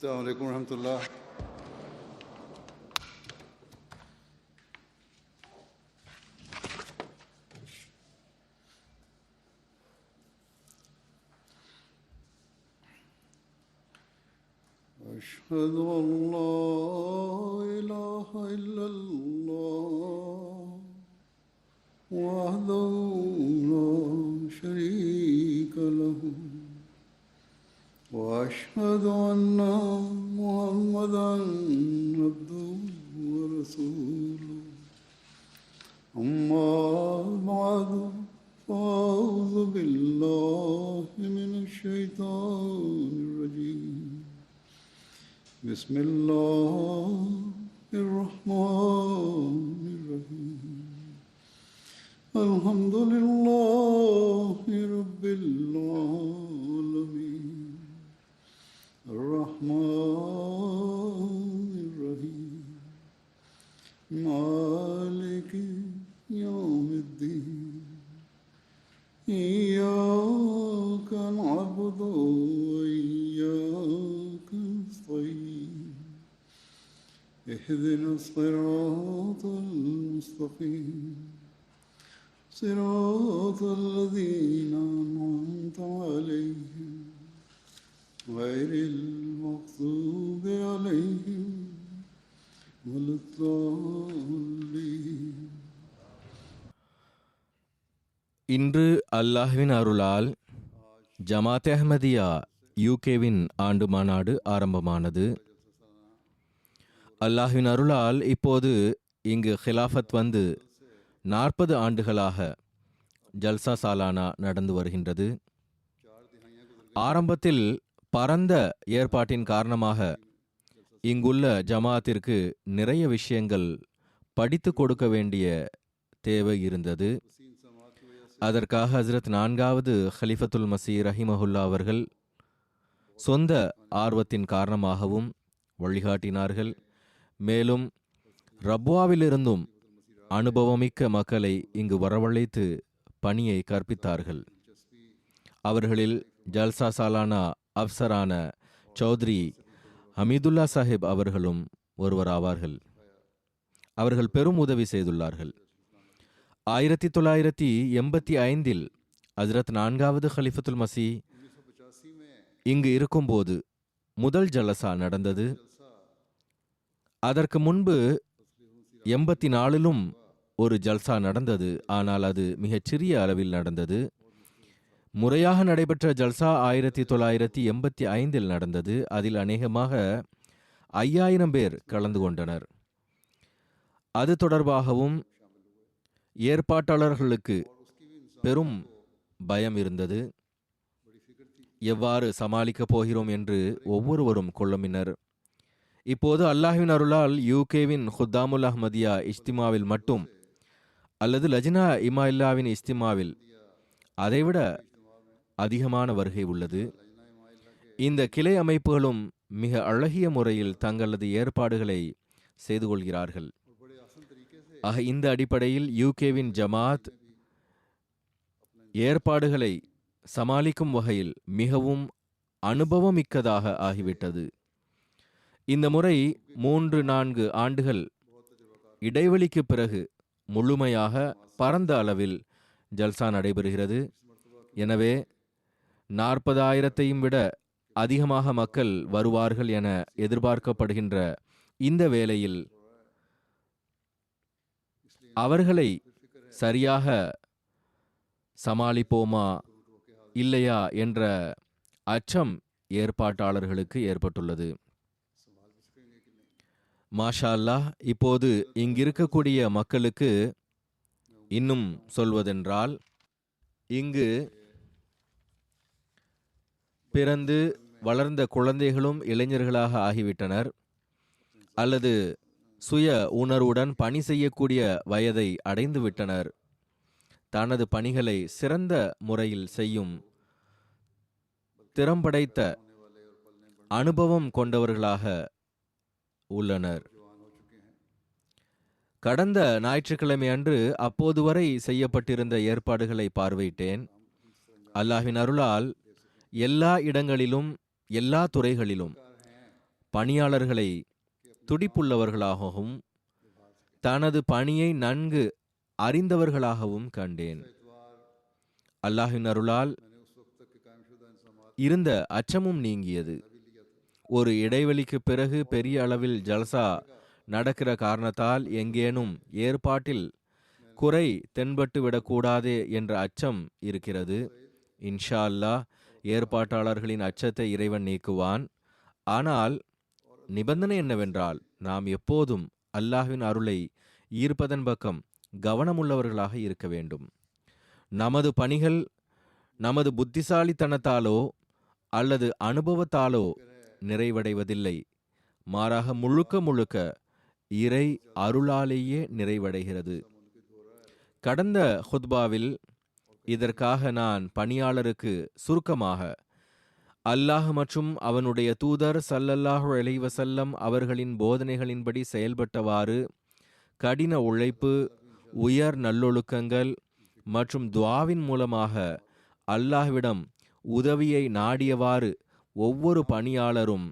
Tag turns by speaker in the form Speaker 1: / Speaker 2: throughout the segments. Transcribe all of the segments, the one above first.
Speaker 1: السلام عليكم ورحمة الله. أشهد أن لا إله إلا الله وحده لا شريك له وأشهد أن محمدا عبده ورسوله أما بعد فأعوذ بالله من الشيطان الرجيم بسم الله الرحمن الرحيم الحمد لله رب العالمين الرحمن الرحيم مالك يوم الدين إياك نعبد وإياك نستعين اهدنا الصراط المستقيم صراط الذين أنعمت عليهم غير المغضوب عليهم ولا الضالين.
Speaker 2: இன்று அல்லாஹ்வின் அருளால் ஜமாத் அஹ்மதியா யூகேவின் ஆண்டு மாநாடு ஆரம்பமானது. அல்லாஹ்வின் அருளால் இப்போது இங்கு ஹிலாஃபத் வந்து 40 ஆண்டுகளாக ஜல்சா சாலானா நடந்து வருகின்றது. ஆரம்பத்தில் பரந்த ஏற்பாட்டின் காரணமாக இங்குள்ள ஜமாத்திற்கு நிறைய விஷயங்கள் படித்து கொடுக்க வேண்டிய தேவை இருந்தது. அதற்காக ஹஸ்ரத் 4வது ஹலிஃபத்துல் மசீஹ் ரஹிமஹுல்லா அவர்கள் சொந்த ஆர்வத்தின் காரணமாகவும் வழிகாட்டினார்கள். மேலும் ரப்வாவிலிருந்தும் அனுபவமிக்க மக்களை இங்கு வரவழைத்து பணியை கற்பித்தார்கள். அவர்களில் ஜல்சா சாலானா அப்சரான சௌத்ரி ஹமீதுல்லா சாஹிப் அவர்களும் ஒருவராவார்கள். அவர்கள் பெரும் உதவி செய்துள்ளார்கள். 1985 ஹஸ்ரத் 4வது ஹலிஃபத்துல் மசீஹ் இங்கு இருக்கும்போது முதல் ஜலசா நடந்தது. அதற்கு முன்பு 84 ஒரு ஜல்சா நடந்தது. ஆனால் அது மிகச் சிறிய அளவில் நடந்தது. முறையாக நடைபெற்ற ஜல்சா 1985 நடந்தது. அதில் அநேகமாக 5000 பேர் கலந்து கொண்டனர். அது தொடர்பாகவும் ஏற்பாட்டாளர்களுக்கு பெரும் பயம் இருந்தது. எவ்வாறு சமாளிக்கப் போகிறோம் என்று ஒவ்வொருவரும் குழம்பினர். இப்போது அல்லாஹ்வின் அருளால் யூகேவின் ஹுத்தாமுல் அஹ்மதியா இஸ்திமாவில் மட்டும் அல்லது லஜ்னா இமாயில்லாவின் இஸ்திமாவில் அதைவிட அதிகமான வருகை உள்ளது. இந்த கிளை அமைப்புகளும் மிக அழகிய முறையில் தங்களது ஏற்பாடுகளை செய்து கொள்கிறார்கள். ஆக இந்த அடிப்படையில் யூகேவின் ஜமாத் ஏற்பாடுகளை சமாளிக்கும் வகையில் மிகவும் அனுபவமிக்கதாக ஆகிவிட்டது. இந்த முறை 3-4 ஆண்டுகள் இடைவெளிக்கு பிறகு முழுமையாக பரந்த அளவில் ஜல்சா நடைபெறுகிறது. எனவே 40,000ஐயும் விட அதிகமாக மக்கள் வருவார்கள் என எதிர்பார்க்கப்படுகின்ற இந்த வேளையில் அவர்களை சரியாக சமாளிப்போமா இல்லையா என்ற அச்சம் ஏற்பாட்டாளர்களுக்கு ஏற்பட்டுள்ளது. மாஷா அல்லாஹ், இப்போது இங்கிருக்கக்கூடிய மக்களுக்கு இன்னும் சொல்வதென்றால், இங்கு பிறந்து வளர்ந்த குழந்தைகளும் இளைஞர்களாக ஆகிவிட்டனர் அல்லது சுய உணர்வுடன் பணி செய்யக்கூடிய வயதை அடைந்து விட்டனர். தனது பணிகளை சிறந்த முறையில் செய்யும் திறம்படைத்த அனுபவம் கொண்டவர்களாக உள்ளனர். கடந்த ஞாயிற்றுக்கிழமை அன்று அப்போது வரை செய்யப்பட்டிருந்த ஏற்பாடுகளை பார்வையிட்டேன். அல்லாஹ்வின் அருளால் எல்லா இடங்களிலும் எல்லா துறைகளிலும் பணியாளர்களை துடிப்புள்ளவர்களாகவும் தனது பணியை நன்கு அறிந்தவர்களாகவும் கண்டேன். அல்லாஹ்வின் அருளால் இருந்த அச்சமும் நீங்கியது. ஒரு இடைவெளிக்கு பிறகு பெரிய அளவில் ஜல்சா நடக்கிற காரணத்தால் எங்கேனும் ஏற்பாட்டில் குறை தென்பட்டு விடக்கூடாதே என்ற அச்சம் இருக்கிறது. இன்ஷா அல்லாஹ் ஏற்பாட்டாளர்களின் அச்சத்தை இறைவன் நீக்குவான். ஆனால் நிபந்தனை என்னவென்றால், நாம் எப்போதும் அல்லாஹ்வின் அருளை ஈர்ப்பதன் பக்கம் கவனமுள்ளவர்களாக இருக்க வேண்டும். நமது பணிகள் நமது புத்திசாலித்தனத்தாலோ அல்லது அனுபவத்தாலோ நிறைவடைவதில்லை. மாறாக முழுக்க முழுக்க இறை அருளாலேயே நிறைவடைகிறது. கடந்த ஹுத்பாவில் இதற்காக நான் பணியாளருக்கு சுருக்கமாக அல்லாஹ் மற்றும் அவனுடைய தூதர் ஸல்லல்லாஹு அலைஹி வஸல்லம் அவர்களின் போதனைகளின்படி செயல்பட்டவாறு கடின உழைப்பு, உயர் நல்லொழுக்கங்கள் மற்றும் துஆவின் மூலமாக அல்லாஹ்விடம் உதவியை நாடியவாறு ஒவ்வொரு பணியாளரும்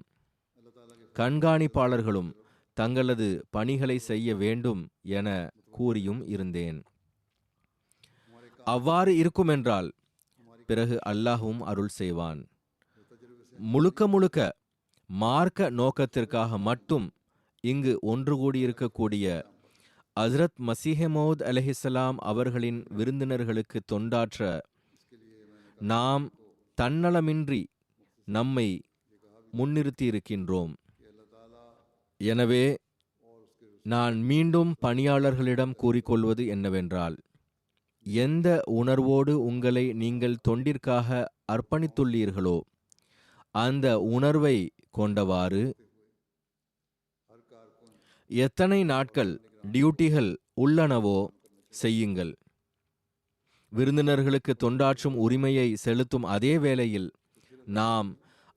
Speaker 2: கண்காணிப்பாளர்களும் தங்களது பணிகளை செய்ய வேண்டும் என கூறியும் இருந்தேன். அவ்வாறு இருக்குமென்றால் பிறகு அல்லாஹ்வும் அருள் செய்வான். முழுக்க முழுக்க மார்க்க நோக்கத்திற்காக மட்டும் இங்கு ஒன்று கூடியிருக்கக்கூடிய ஹஸ்ரத் மஸீஹ் மவ்ஊத் அலைஹிஸ்ஸலாம் அவர்களின் விருந்தினர்களுக்கு தொண்டாற்ற நாம் தன்னலமின்றி நம்மை முன்னிறுத்தியிருக்கின்றோம். எனவே நான் மீண்டும் பணியாளர்களிடம் கூறிக்கொள்வது என்னவென்றால், எந்த உணர்வோடு உங்களை நீங்கள் தொண்டிற்காக அர்ப்பணித்துள்ளீர்களோ அந்த உணர்வை கொண்டவாறு எத்தனை நாட்கள் டியூட்டிகள் உள்ளனவோ செய்யுங்கள். விருந்தினர்களுக்கு தொண்டாற்றும் உரிமையை செலுத்தும் அதே வேளையில் நாம்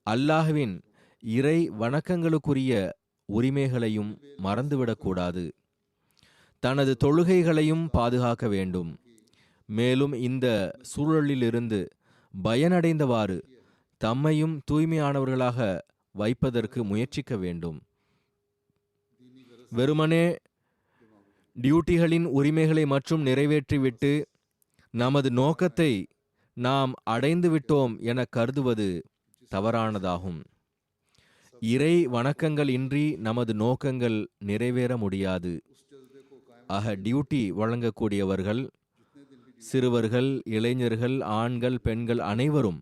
Speaker 2: அல்லாஹ்வின் இறை வணக்கங்களுக்குரிய உரிமைகளையும் மறந்துவிடக்கூடாது. தனது தொழுகைகளையும் பாதுகாக்க வேண்டும். மேலும் இந்த சூழலிலிருந்து பயனடைந்தவாறு தம்மையும் தூய்மையானவர்களாக வைப்பதற்கு முயற்சிக்க வேண்டும். வெறுமனே டியூட்டிகளின் உரிமைகளை மற்றும் நிறைவேற்றிவிட்டு நமது நோக்கத்தை நாம் அடைந்து விட்டோம் என கருதுவது தவறானதாகும். இறை வணக்கங்கள் இன்றி நமது நோக்கங்கள் நிறைவேற முடியாது. ஆக டியூட்டி வழங்கக்கூடியவர்கள், சிறுவர்கள், இளைஞர்கள், ஆண்கள், பெண்கள் அனைவரும்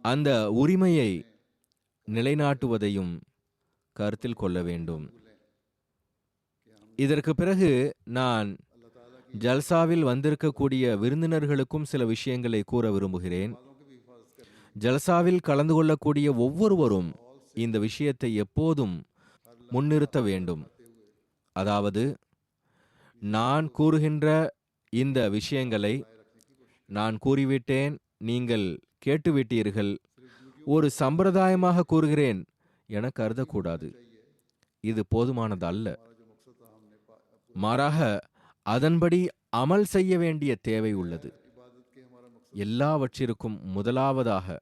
Speaker 2: அந்த உரிமையை நிலைநாட்டுவதையும் கருத்தில் கொள்ள வேண்டும். இதற்கு பிறகு நான் ஜல்சாவில் வந்திருக்கக்கூடிய விருந்தினர்களுக்கும் சில விஷயங்களை கூற விரும்புகிறேன். ஜல்சாவில் கலந்து கொள்ளக்கூடிய ஒவ்வொருவரும் இந்த விஷயத்தை எப்போதும் முன்னிறுத்த வேண்டும். அதாவது, நான் கூறுகின்ற இந்த விஷயங்களை நான் கூறிவிட்டேன், நீங்கள் கேட்டுவிட்டீர்கள், ஒரு சம்பிரதாயமாக கூறுகிறேன் என கருதக்கூடாது. இது போதுமானதல்ல. மாறாக அதன்படி அமல் செய்ய வேண்டிய தேவை உள்ளது. எல்லாவற்றிற்கும் முதலாவதாக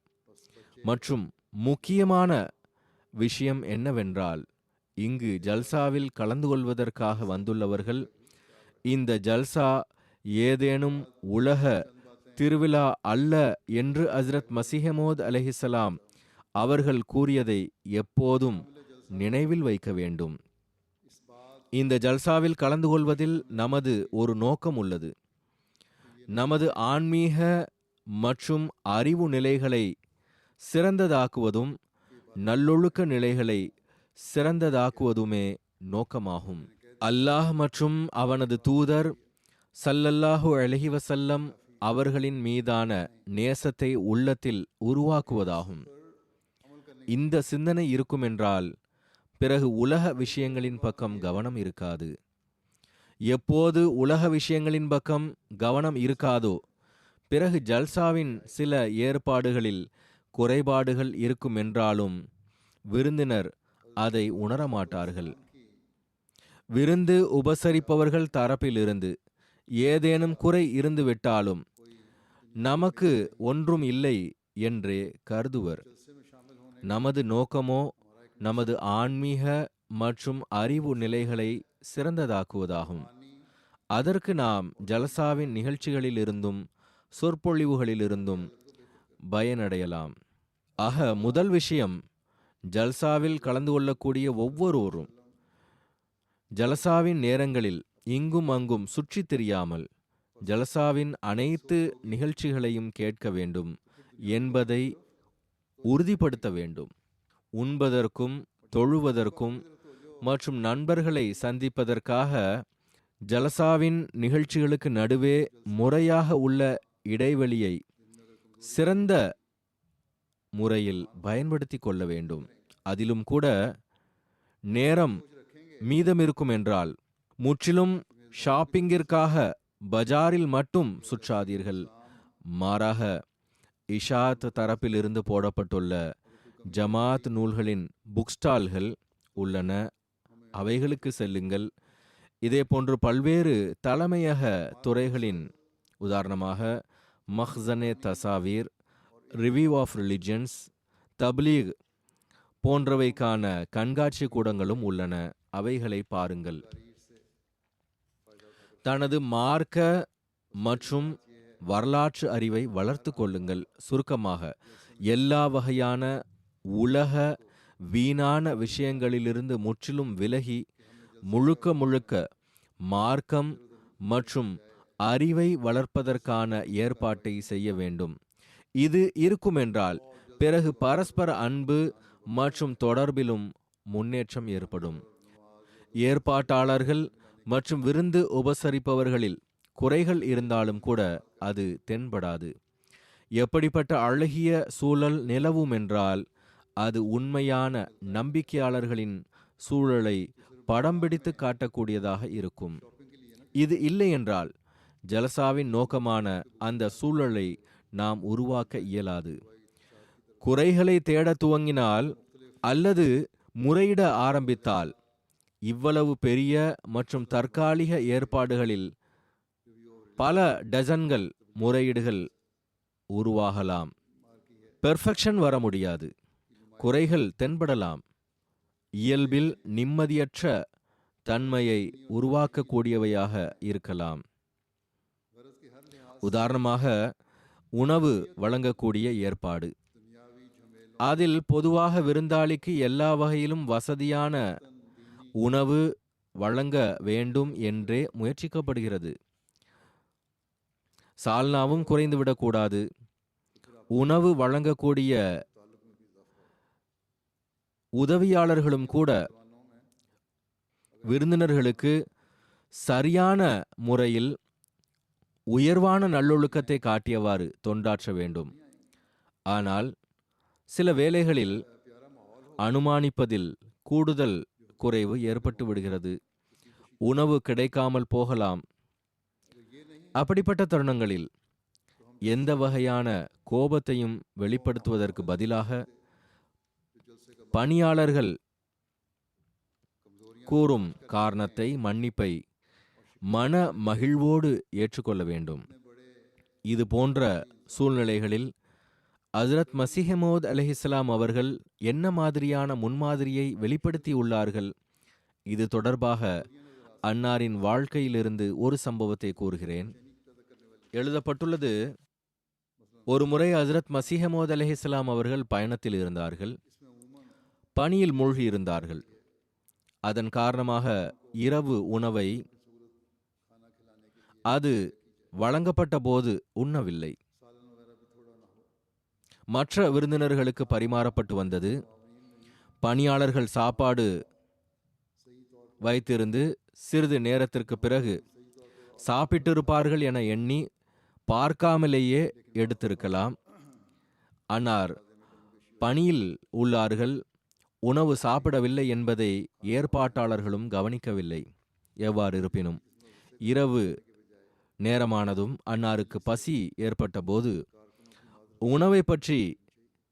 Speaker 2: மற்றும் முக்கியமான விஷயம் என்னவென்றால், இங்கு ஜல்சாவில் கலந்து கொள்வதற்காக வந்துள்ளவர்கள் இந்த ஜல்சா ஏதேனும் உலக திருவிழா அல்ல என்று ஹஸ்ரத் மஸீஹ் மவ்ஊத் அலைஹிஸ்ஸலாம் அவர்கள் கூறியதை எப்போதும் நினைவில் வைக்க வேண்டும். இந்த ஜல்சாவில் கலந்து கொள்வதில் நமது ஒரு நோக்கம் உள்ளது. நமது ஆன்மீக மற்றும் அறிவு நிலைகளை சிறந்ததாக்குவதும் நல்லொழுக்க நிலைகளை சிறந்ததாக்குவதுமே நோக்கமாகும். அல்லாஹ் மற்றும் அவனது தூதர் ஸல்லல்லாஹு அலைஹி வஸல்லம் அவர்களின் மீதான நேசத்தை உள்ளத்தில் உருவாக்குவதாகும். இந்த சிந்தனை இருக்குமென்றால் பிறகு உலக விஷயங்களின் பக்கம் கவனம் இருக்காது. எப்போது உலக விஷயங்களின் பக்கம் கவனம் இருக்காதோ பிறகு ஜல்சாவின் சில ஏற்பாடுகளில் குறைபாடுகள் இருக்குமென்றாலும் விருந்தினர் அதை உணரமாட்டார்கள். விருந்து உபசரிப்பவர்கள் தரப்பிலிருந்து ஏதேனும் குறை இருந்துவிட்டாலும் நமக்கு ஒன்றும் இல்லை என்றே கருதுவர். நமது நோக்கமோ நமது ஆன்மீக மற்றும் அறிவு நிலைகளை சிறந்ததாக்குவதாகும். அதற்கு நாம் ஜலசாவின் நிகழ்ச்சிகளிலிருந்தும் சொற்பொழிவுகளிலிருந்தும் பயனடையலாம். ஆக முதல் விஷயம், ஜல்சாவில் கலந்து கொள்ளக்கூடிய ஒவ்வொருவரும் ஜலசாவின் நேரங்களில் இங்கும் அங்கும் சுற்றித் திரியாமல் ஜலசாவின் அனைத்து நிகழ்ச்சிகளையும் கேட்க வேண்டும் என்பதை உறுதிப்படுத்த வேண்டும். உண்பதற்கும் தொழுவதற்கும் மற்றும் நண்பர்களை சந்திப்பதற்காக ஜலசாவின் நிகழ்ச்சிகளுக்கு நடுவே முறையாக உள்ள இடைவெளியை சிறந்த முறையில் பயன்படுத்தி கொள்ள வேண்டும். அதிலும் கூட நேரம் மீதமிருக்கும் என்றால் முற்றிலும் ஷாப்பிங்கிற்காக பஜாரில் மட்டும் சுற்றாதீர்கள். மாறாக இஷாத் தரப்பிலிருந்து போடப்பட்டுள்ள ஜமாத் நூல்களின் புக் ஸ்டால்கள் உள்ளன, அவைகளுக்கு செல்லுங்கள். இதே போன்று பல்வேறு தலைமையக துறைகளின், உதாரணமாக மஹ்சனே தசாவீர், ரிவ்யூ ஆஃப் ரிலிஜன்ஸ், தப்லீக் போன்றவைக்கான கண்காட்சி கூடங்களும் உள்ளன, அவைகளை பாருங்கள். தனது மார்க்க மற்றும் வரலாற்று அறிவை வளர்த்து கொள்ளுங்கள். சுருக்கமாக, எல்லா வகையான உலக வீணான விஷயங்களிலிருந்து முற்றிலும் விலகி முழுக்க முழுக்க மார்க்கம் மற்றும் அறிவை வளர்ப்பதற்கான ஏற்பாட்டை செய்ய வேண்டும். இது இருக்குமென்றால் பிறகு பரஸ்பர அன்பு மற்றும் தொடர்பிலும் முன்னேற்றம் ஏற்படும். ஏற்பாட்டாளர்கள் மற்றும் விருந்து உபசரிப்பவர்களில் குறைகள் இருந்தாலும் கூட அது தென்படாது. எப்படிப்பட்ட அழகிய சூழல் நிலவும் என்றால் அது உண்மையான நம்பிக்கையாளர்களின் சூழலை படம் பிடித்து காட்டக்கூடியதாக இருக்கும். இது இல்லை என்றால் ஜலசாவின் நோக்கமான அந்த சூழலை நாம் உருவாக்க இயலாது. குறைகளை தேட துவங்கினால் அல்லது முறையிட ஆரம்பித்தால் இவ்வளவு பெரிய மற்றும் தற்காலிக ஏற்பாடுகளில் பல டஜன்கள் முறையீடுகள் உருவாகலாம். பெர்ஃபெக்ஷன் வர முடியாது. குறைகள் தென்படலாம். இயல்பில் நிம்மதியற்ற தன்மையை உருவாக்கக்கூடியவையாக இருக்கலாம். உதாரணமாக, உணவு வழங்கக்கூடிய ஏற்பாடு. அதில் பொதுவாக விருந்தாளிக்கு எல்லா வகையிலும் வசதியான உணவு வழங்க வேண்டும் என்றே முயற்சிக்கப்படுகிறது. சால்னாவும் குறைந்துவிடக்கூடாது. உணவு வழங்கக்கூடிய உதவியாளர்களும் கூட விருந்தினர்களுக்கு சரியான முறையில் உயர்வான நல்லொழுக்கத்தை காட்டியவாறு தொண்டாற்ற வேண்டும். ஆனால் சில வேளைகளில் அனுமானிப்பதில் கூடுதல் குறைவு ஏற்பட்டு விடுகிறது. உணவு கிடைக்காமல் போகலாம். அப்படிப்பட்ட தருணங்களில் எந்த வகையான கோபத்தையும் வெளிப்படுத்துவதற்கு பதிலாக பணியாளர்கள் கூறும் காரணத்தை, மன்னிப்பை மன மகிழ்வோடு ஏற்றுக்கொள்ள வேண்டும். இது போன்ற சூழ்நிலைகளில் ஹஜ்ரத் மஸீஹ் மவ்ஊத் அலைஹிஸ்ஸலாம் அவர்கள் என்ன மாதிரியான முன்மாதிரியை வெளிப்படுத்தியுள்ளார்கள்? இது தொடர்பாக அன்னாரின் வாழ்க்கையிலிருந்து ஒரு சம்பவத்தை கூறுகிறேன். எழுதப்பட்டுள்ளது, ஒரு முறை ஹஜ்ரத் மஸீஹ் மவ்ஊத் அலைஹிஸ்ஸலாம் அவர்கள் பயணத்தில் இருந்தார்கள். பணியில் மூழ்கி இருந்தார்கள். அதன் காரணமாக இரவு உணவை அது வழங்கப்பட்ட போது உண்ணவில்லை. மற்ற விருந்தினர்களுக்கு பரிமாறப்பட்டு வந்தது. பணியாளர்கள் சாப்பாடு வைத்திருந்து சிறிது நேரத்திற்கு பிறகு சாப்பிட்டிருப்பார்கள் என எண்ணி பார்க்காமலேயே எடுத்திருக்கலாம். அன்னார் பணியில் உள்ளார்கள், உணவு சாப்பிடவில்லை என்பதை ஏற்பாட்டாளர்களும் கவனிக்கவில்லை. எவ்வாறு இருப்பினும் இரவு நேரமானதும் அன்னாருக்கு பசி ஏற்பட்ட போது உணவை பற்றி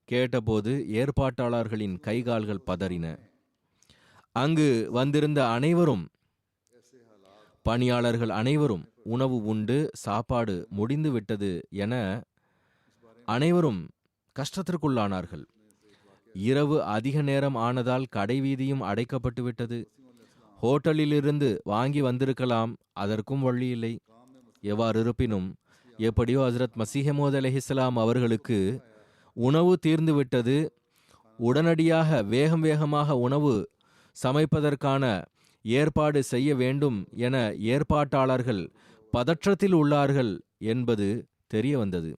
Speaker 2: கேட்டபோது ஏற்பாட்டாளர்களின் கைகால்கள் பதறின. அங்கு வந்திருந்த அனைவரும், பணியாளர்கள் அனைவரும் உணவு உண்டு சாப்பாடு முடிந்து விட்டது என அனைவரும் கஷ்டத்திற்குள்ளானார்கள். இரவு அதிக நேரம் ஆனதால் கடை வீதியும் அடைக்கப்பட்டு விட்டது. ஹோட்டலிலிருந்து வாங்கி வந்திருக்கலாம், அதற்கும் வழி இல்லை. எவ்வாறு இருப்பினும் எப்படியோ ஹஜ்ரத் மசீஹ் மவ்ஊத் அலைஹிஸ்ஸலாம் அவர்களுக்கு உணவு தீர்ந்து விட்டது. உடனடியாக வேகமாக உணவு சமைப்பதற்கான ஏற்பாடு செய்ய வேண்டும் என ஏற்பாட்டாளர்கள் பதற்றத்தில் உள்ளார்கள் என்பது தெரிய வந்தது.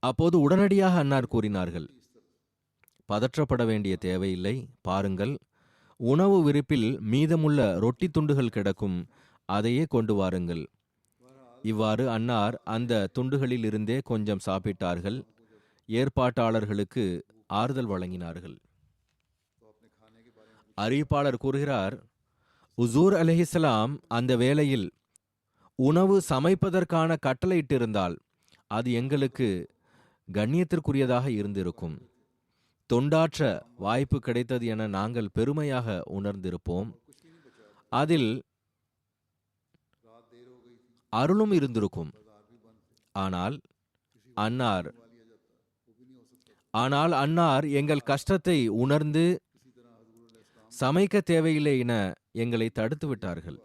Speaker 2: அப்போது உடனடியாக அன்னார் கூறினார்கள், பதற்றப்பட வேண்டிய தேவையில்லை, பாருங்கள், உணவு விரிப்பில் மீதமுள்ள ரொட்டி துண்டுகள் கிடக்கும், அதையே கொண்டு வாருங்கள். இவ்வாறு அன்னார் அந்த துண்டுகளில் இருந்தே கொஞ்சம் சாப்பிட்டார்கள். ஏற்பாட்டாளர்களுக்கு ஆறுதல் வழங்கினார்கள். அறிவிப்பாளர் கூறுகிறார், உசூர் அலைஹிஸ்ஸலாம் அந்த வேளையில் உணவு சமைப்பதற்கான கட்டளையிட்டிருந்தால் அது எங்களுக்கு கண்ணியத்திற்குரியதாக இருந்திருக்கும். தொண்டாற்ற வாய்ப்பு கிடைத்தது என நாங்கள் பெருமையாக உணர்ந்திருப்போம். அதில் அருளும் இருந்திருக்கும். ஆனால் அன்னார் எங்கள் கஷ்டத்தை உணர்ந்து சமைக்க தேவையில்லை என எங்களை தடுத்து விட்டார்கள்.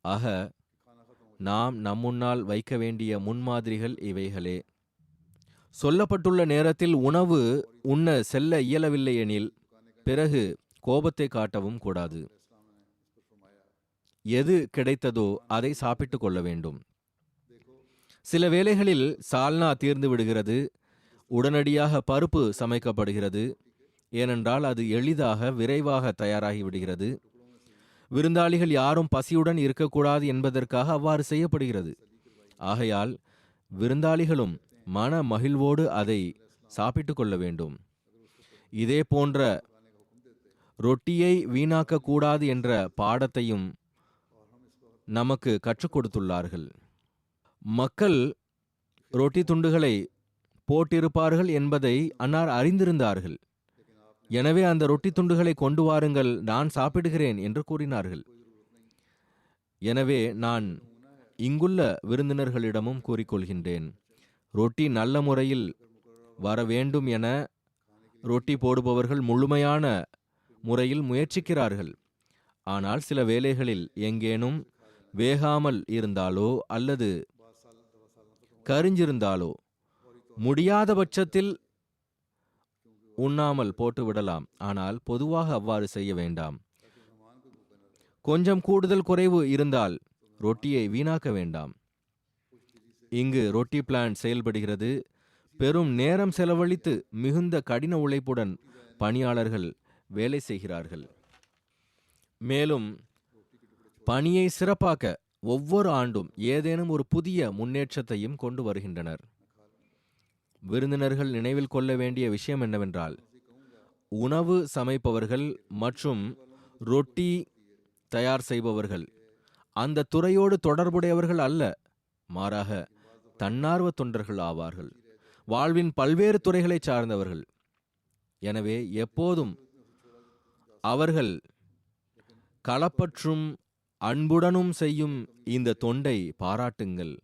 Speaker 2: ஆக நாம் நம்முன்னால் வைக்க வேண்டிய முன்மாதிரிகள் இவைகளே. சொல்லப்பட்டுள்ள நேரத்தில் உணவு உண்ண செல்ல இயலவில்லை எனில் பிறகு கோபத்தை காட்டவும் கூடாது. எது கிடைத்ததோ அதை சாப்பிட்டு கொள்ள வேண்டும். சில வேளைகளில் சால்னா தீர்ந்து விடுகிறது. உடனடியாக பருப்பு சமைக்கப்படுகிறது. ஏனென்றால் அது எளிதாக விரைவாக தயாராகி விடுகிறது. விருந்தாளிகள் யாரும் பசியுடன் இருக்கக்கூடாது என்பதற்காக அவ்வாறு செய்யப்படுகிறது. ஆகையால் விருந்தாளிகளும் மன மகிழ்வோடு அதை சாப்பிட்டு கொள்ள வேண்டும். இதே போன்ற ரொட்டியை வீணாக்க கூடாது என்ற பாடத்தையும் நமக்கு கற்றுக் கொடுத்துள்ளார்கள். மக்கள் ரொட்டி துண்டுகளை போட்டிருப்பார்கள் என்பதை அன்னார் அறிந்திருந்தார்கள். எனவே அந்த ரொட்டி துண்டுகளை கொண்டு வாருங்கள், நான் சாப்பிடுகிறேன் என்று கூறினார்கள். எனவே நான் இங்குள்ள விருந்தினர்களிடமும் கூறிக்கொள்கின்றேன், ரொட்டி நல்ல முறையில் வர வேண்டும் என ரொட்டி போடுபவர்கள் முழுமையான முறையில் முயற்சிக்கிறார்கள். ஆனால் சில வேளைகளில் எங்கேனும் வேகாமல் இருந்தாலோ அல்லது கரிஞ்சிருந்தாலோ முடியாத பட்சத்தில் உண்ணாமல் போட்டு விடலாம். ஆனால் பொதுவாக அவ்வாறு செய்ய வேண்டாம். கொஞ்சம் கூடுதல் குறைவு இருந்தால் ரொட்டியை வீணாக்க வேண்டாம். இங்கு ரொட்டி பிளான் செயல்படுகிறது. பெரும் நேரம் செலவழித்து மிகுந்த கடின உழைப்புடன் பணியாளர்கள் வேலை செய்கிறார்கள். மேலும் பணியை சிறப்பாக்க ஒவ்வொரு ஆண்டும் ஏதேனும் ஒரு புதிய முன்னேற்றத்தையும் கொண்டு வருகின்றனர். விருந்தினர்கள் நினைவில் கொள்ள வேண்டிய விஷயம் என்னவென்றால், உணவு சமைப்பவர்கள் மற்றும் ரொட்டி தயார் செய்பவர்கள் அந்த துறையோடு தொடர்புடையவர்கள் அல்ல, மாறாக தன்னார்வ தொண்டர்கள் ஆவார்கள். வாழ்வின் பல்வேறு துறைகளை சார்ந்தவர்கள். எனவே எப்போதும் அவர்கள் களப்பற்றும் அன்புடனும் செய்யும் இந்த தொண்டை பாராட்டுங்கள்.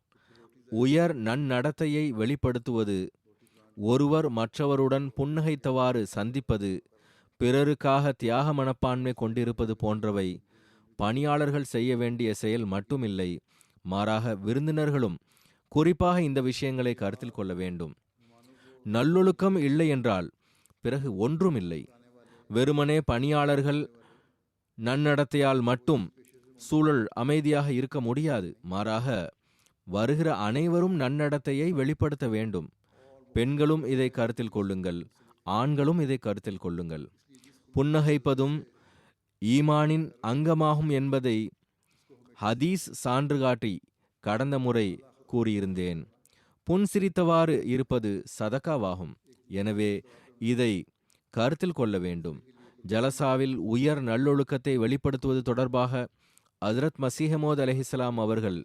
Speaker 2: உயர் நன்னடத்தையை வெளிப்படுத்துவது, ஒருவர் மற்றவருடன் புன்னகைத்தவாறு சந்திப்பது, பிறருக்காக தியாக மனப்பான்மை கொண்டிருப்பது போன்றவை பணியாளர்கள் செய்ய வேண்டிய செயல் மட்டுமில்லை, மாறாக விருந்தினர்களும் குறிப்பாக இந்த விஷயங்களை கருத்தில் கொள்ள வேண்டும். நல்லொழுக்கம் இல்லை என்றால் பிறகு ஒன்றும் இல்லை. வெறுமனே பணியாளர்கள் நன்னடத்தையால் மட்டும் சூழல் அமைதியாக இருக்க முடியாது. மாறாக வருகிற அனைவரும் நன்னடத்தையை வெளிப்படுத்த வேண்டும். பெண்களும் இதை கருத்தில் கொள்ளுங்கள், ஆண்களும் இதை கருத்தில் கொள்ளுங்கள். புன்னகைப்பதும் ஈமானின் அங்கமாகும் என்பதை ஹதீஸ் சான்று காட்டி கடந்த முறை கூறியிருந்தேன். புன்சிரித்தவாறு இருப்பது சதகாவாகும். எனவே இதை கருத்தில் கொள்ள வேண்டும். ஜலசாவில் உயர் நல்லொழுக்கத்தை வெளிப்படுத்துவது தொடர்பாக ஹஜ்ரத் மசீஹ் மவ்ஊத் அலைஹிஸ்ஸலாம் அவர்கள்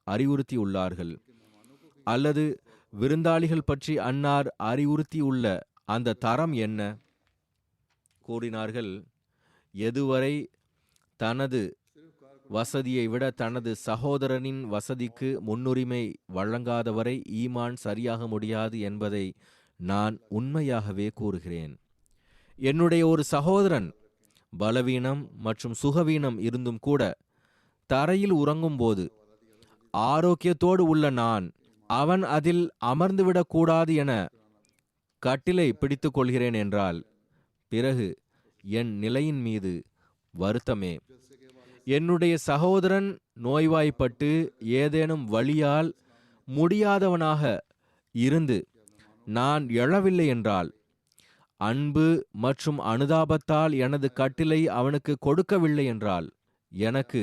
Speaker 2: அறிவுறுத்தியுள்ளார்கள். அல்லது விருந்தாளிகள் பற்றி அன்னார் அறிவுறுத்தியுள்ள அந்த தரம் என்ன? கூறினார்கள், எதுவரை தனது வசதியை விட தனது சகோதரனின் வசதிக்கு முன்னுரிமை வழங்காதவரை ஈமான் சரியாக முடியாது என்பதை நான் உண்மையாகவே கூறுகிறேன். என்னுடைய ஒரு சகோதரன் பலவீனம் மற்றும் சுகவீனம் இருந்தும் கூட தரையில் உறங்கும்போது ஆரோக்கியத்தோடு உள்ள நான் அவன் அதில் அமர்ந்துவிடக்கூடாது என கட்டிலை பிடித்து கொள்கிறேன் என்றால் பிறகு என் நிலையின் மீது வருத்தமே. என்னுடைய சகோதரன் நோய்வாய்ப்பட்டு ஏதேனும் வழியால் முடியாதவனாக இருந்து நான் எழவில்லை என்றால், அன்பு மற்றும் அனுதாபத்தால் எனது கட்டிலை அவனுக்கு கொடுக்கவில்லை என்றால், எனக்கு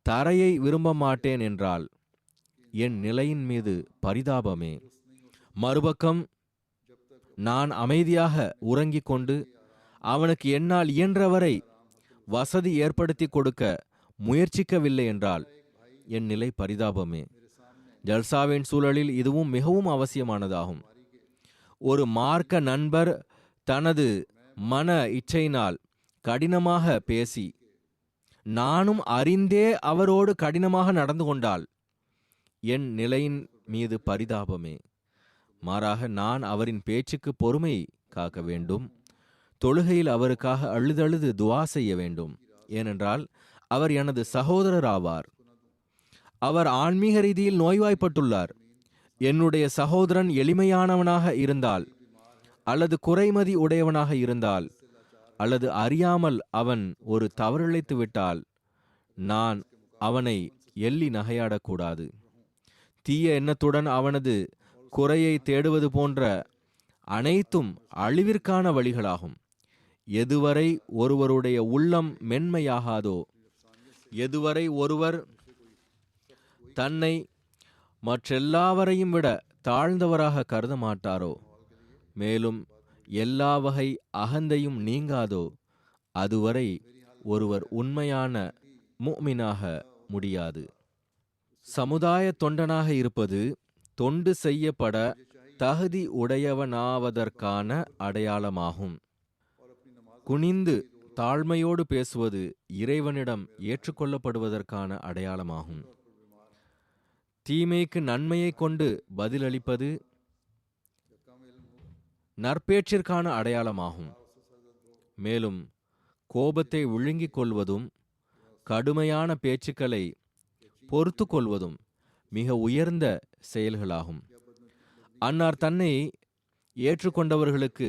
Speaker 2: தரையை விரும்ப மாட்டேன் என்றால் என் நிலையின் மீது பரிதாபமே. மறுபக்கம் நான் அமைதியாக உறங்கிக் கொண்டு அவனுக்கு என்னால் இயன்றவரை வசதி ஏற்படுத்தி கொடுக்க முயற்சிக்கவில்லை என்றால் என் நிலை பரிதாபமே. ஜல்சாவின் சூழலில் இதுவும் மிகவும் அவசியமானதாகும். ஒரு மார்க்க நண்பர் தனது மன இச்சையினால் கடினமாக பேசி நானும் அறிந்தே அவரோடு கடினமாக நடந்து கொண்டால் என் நிலையின் மீது பரிதாபமே. மாறாக நான் அவரின் பேச்சுக்கு பொறுமை காக்க வேண்டும். தொழுகையில் அவருக்காக அழுதழுது துவா செய்ய வேண்டும். ஏனென்றால் அவர் எனது சகோதரர் ஆவார். அவர் ஆன்மீக ரீதியில் நோய்வாய்ப்பட்டுள்ளார். என்னுடைய சகோதரன் எளிமையானவனாக இருந்தால் அல்லது குறைமதி உடையவனாக இருந்தால் அல்லது அறியாமல் அவன் ஒரு தவறிழைத்து விட்டால் நான் அவனை எள்ளி நகையாடக்கூடாது. தீய எண்ணத்துடன் அவனது குறையை தேடுவது போன்ற அனைத்தும் அழிவிற்கான வழிகளாகும். எதுவரை ஒருவருடைய உள்ளம் மென்மையாகாதோ, எதுவரை ஒருவர் தன்னை மற்றெல்லாவரையும் விட தாழ்ந்தவராக கருத மாட்டாரோ, மேலும் எல்லா வகை அகந்தையும் நீங்காதோ, அதுவரை ஒருவர் உண்மையான முஃமினாக முடியாது. சமுதாய தொண்டனாக இருப்பது தொண்டு செய்யப்பட தகுதி உடையவனாவதற்கான அடையாளமாகும். குனிந்து தாழ்மையோடு பேசுவது இறைவனிடம் ஏற்றுக்கொள்ளப்படுவதற்கான அடையாளமாகும். தீமைக்கு நன்மையை கொண்டு பதிலளிப்பது நற்பேற்றிற்கான அடையாளமாகும். மேலும் கோபத்தை விழுங்கிக் கொள்வதும் கடுமையான பேச்சுக்களை பொறுத்து கொள்வதும் மிக உயர்ந்த செயல்களாகும். அன்னார் தன்னை ஏற்றுக்கொண்டவர்களுக்கு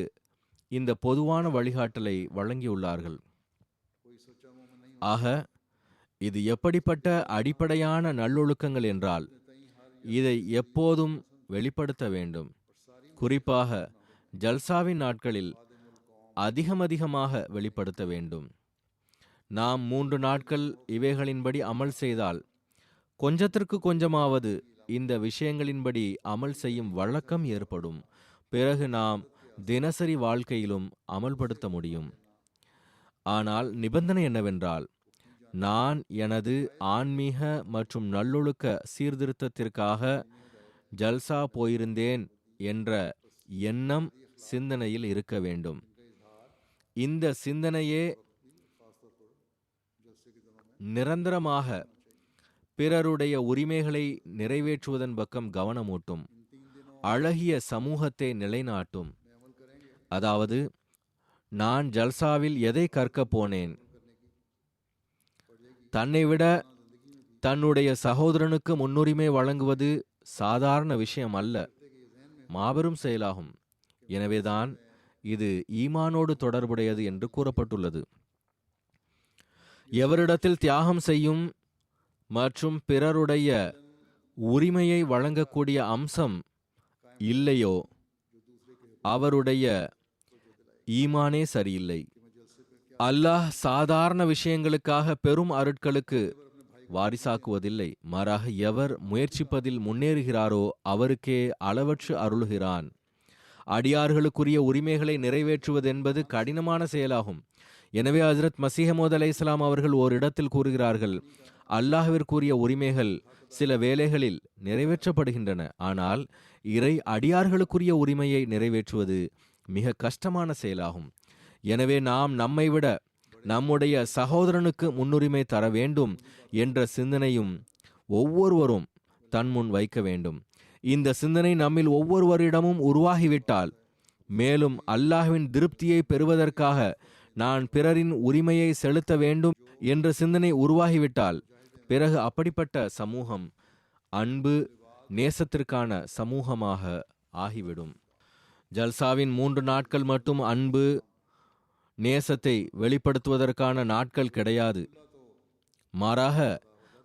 Speaker 2: இந்த பொதுவான வழிகாட்டலை வழங்கியுள்ளார்கள். ஆக இது எப்படிப்பட்ட அடிப்படையான நல்லொழுக்கங்கள் என்றால் இதை எப்போதும் வெளிப்படுத்த வேண்டும். குறிப்பாக ஜல்சாவின் நாட்களில் அதிகமாக வெளிப்படுத்த வேண்டும். நாம் 3 நாட்கள் இவைகளின்படி அமல் செய்தால் கொஞ்சத்திற்கு கொஞ்சமாவது இந்த விஷயங்களின்படி அமல் செய்யும் வழக்கம் ஏற்படும். பிறகு நாம் தினசரி வாழ்க்கையிலும் அமல்படுத்த முடியும். ஆனால் நிபந்தனை என்னவென்றால், நான் எனது ஆன்மீக மற்றும் நல்லொழுக்க சீர்திருத்தத்திற்காக ஜல்சா போயிருந்தேன் என்ற எண்ணம் சிந்தனையில் இருக்க வேண்டும். இந்த சிந்தனையே நிரந்தரமாக பிறருடைய உரிமைகளை நிறைவேற்றுவதன் பக்கம் கவனமூட்டும். அழகிய சமூகத்தை நிலைநாட்டும். அதாவது, நான் ஜல்சாவில் எதை கற்கப் போனேன்? தன்னை விட தன்னுடைய சகோதரனுக்கு முன்னுரிமை வழங்குவது சாதாரண விஷயம் அல்ல, மாபெரும் செயலாகும். எனவேதான் இது ஈமானோடு தொடர்புடையது என்று கூறப்பட்டுள்ளது. எவரிடத்தில் தியாகம் செய்யும் மற்றும் பிறருடைய உரிமையை வழங்கக்கூடிய அம்சம் இல்லையோ அவருடைய ஈமானே சரியில்லை. அல்லாஹ் சாதாரண விஷயங்களுக்காக பெரும் அருட்களுக்கு வாரிசாக்குவதில்லை. மாறாக எவர் முயற்சிப்பதில் முன்னேறுகிறாரோ அவருக்கே அளவற்று அருளுகிறான். அடியார்களுக்குரிய உரிமைகளை நிறைவேற்றுவது என்பது கடினமான செயலாகும். எனவே ஹஜ்ரத் மஸீஹ் மவ்ஊத் அலைஹிஸ்ஸலாம் அவர்கள் ஓரிடத்தில் கூறுகிறார்கள், அல்லாஹ்விற்குரிய உரிமைகள் சில வேளைகளில் நிறைவேற்றப்படுகின்றன. ஆனால் இறை அடியார்களுக்குரிய உரிமையை நிறைவேற்றுவது மிக கஷ்டமான செயலாகும். எனவே நாம் நம்மை விட நம்முடைய சகோதரனுக்கு முன்னுரிமை தர வேண்டும் என்ற சிந்தனையும் ஒவ்வொருவரும் தன்முன் வைக்க வேண்டும். இந்த சிந்தனை நம்மில் ஒவ்வொருவரிடமும் உருவாகிவிட்டால் மேலும் அல்லாஹ்வின் திருப்தியை பெறுவதற்காக நான் பிறரின் உரிமையை செலுத்த வேண்டும் என்ற சிந்தனை உருவாகிவிட்டால் பிறகு அப்படிப்பட்ட சமூகம் அன்பு நேசத்திற்கான சமூகமாக ஆகிவிடும். ஜல்சாவின் 3 நாட்கள் மட்டும் அன்பு நேசத்தை வெளிப்படுத்துவதற்கான நாட்கள் கிடையாது. மாறாக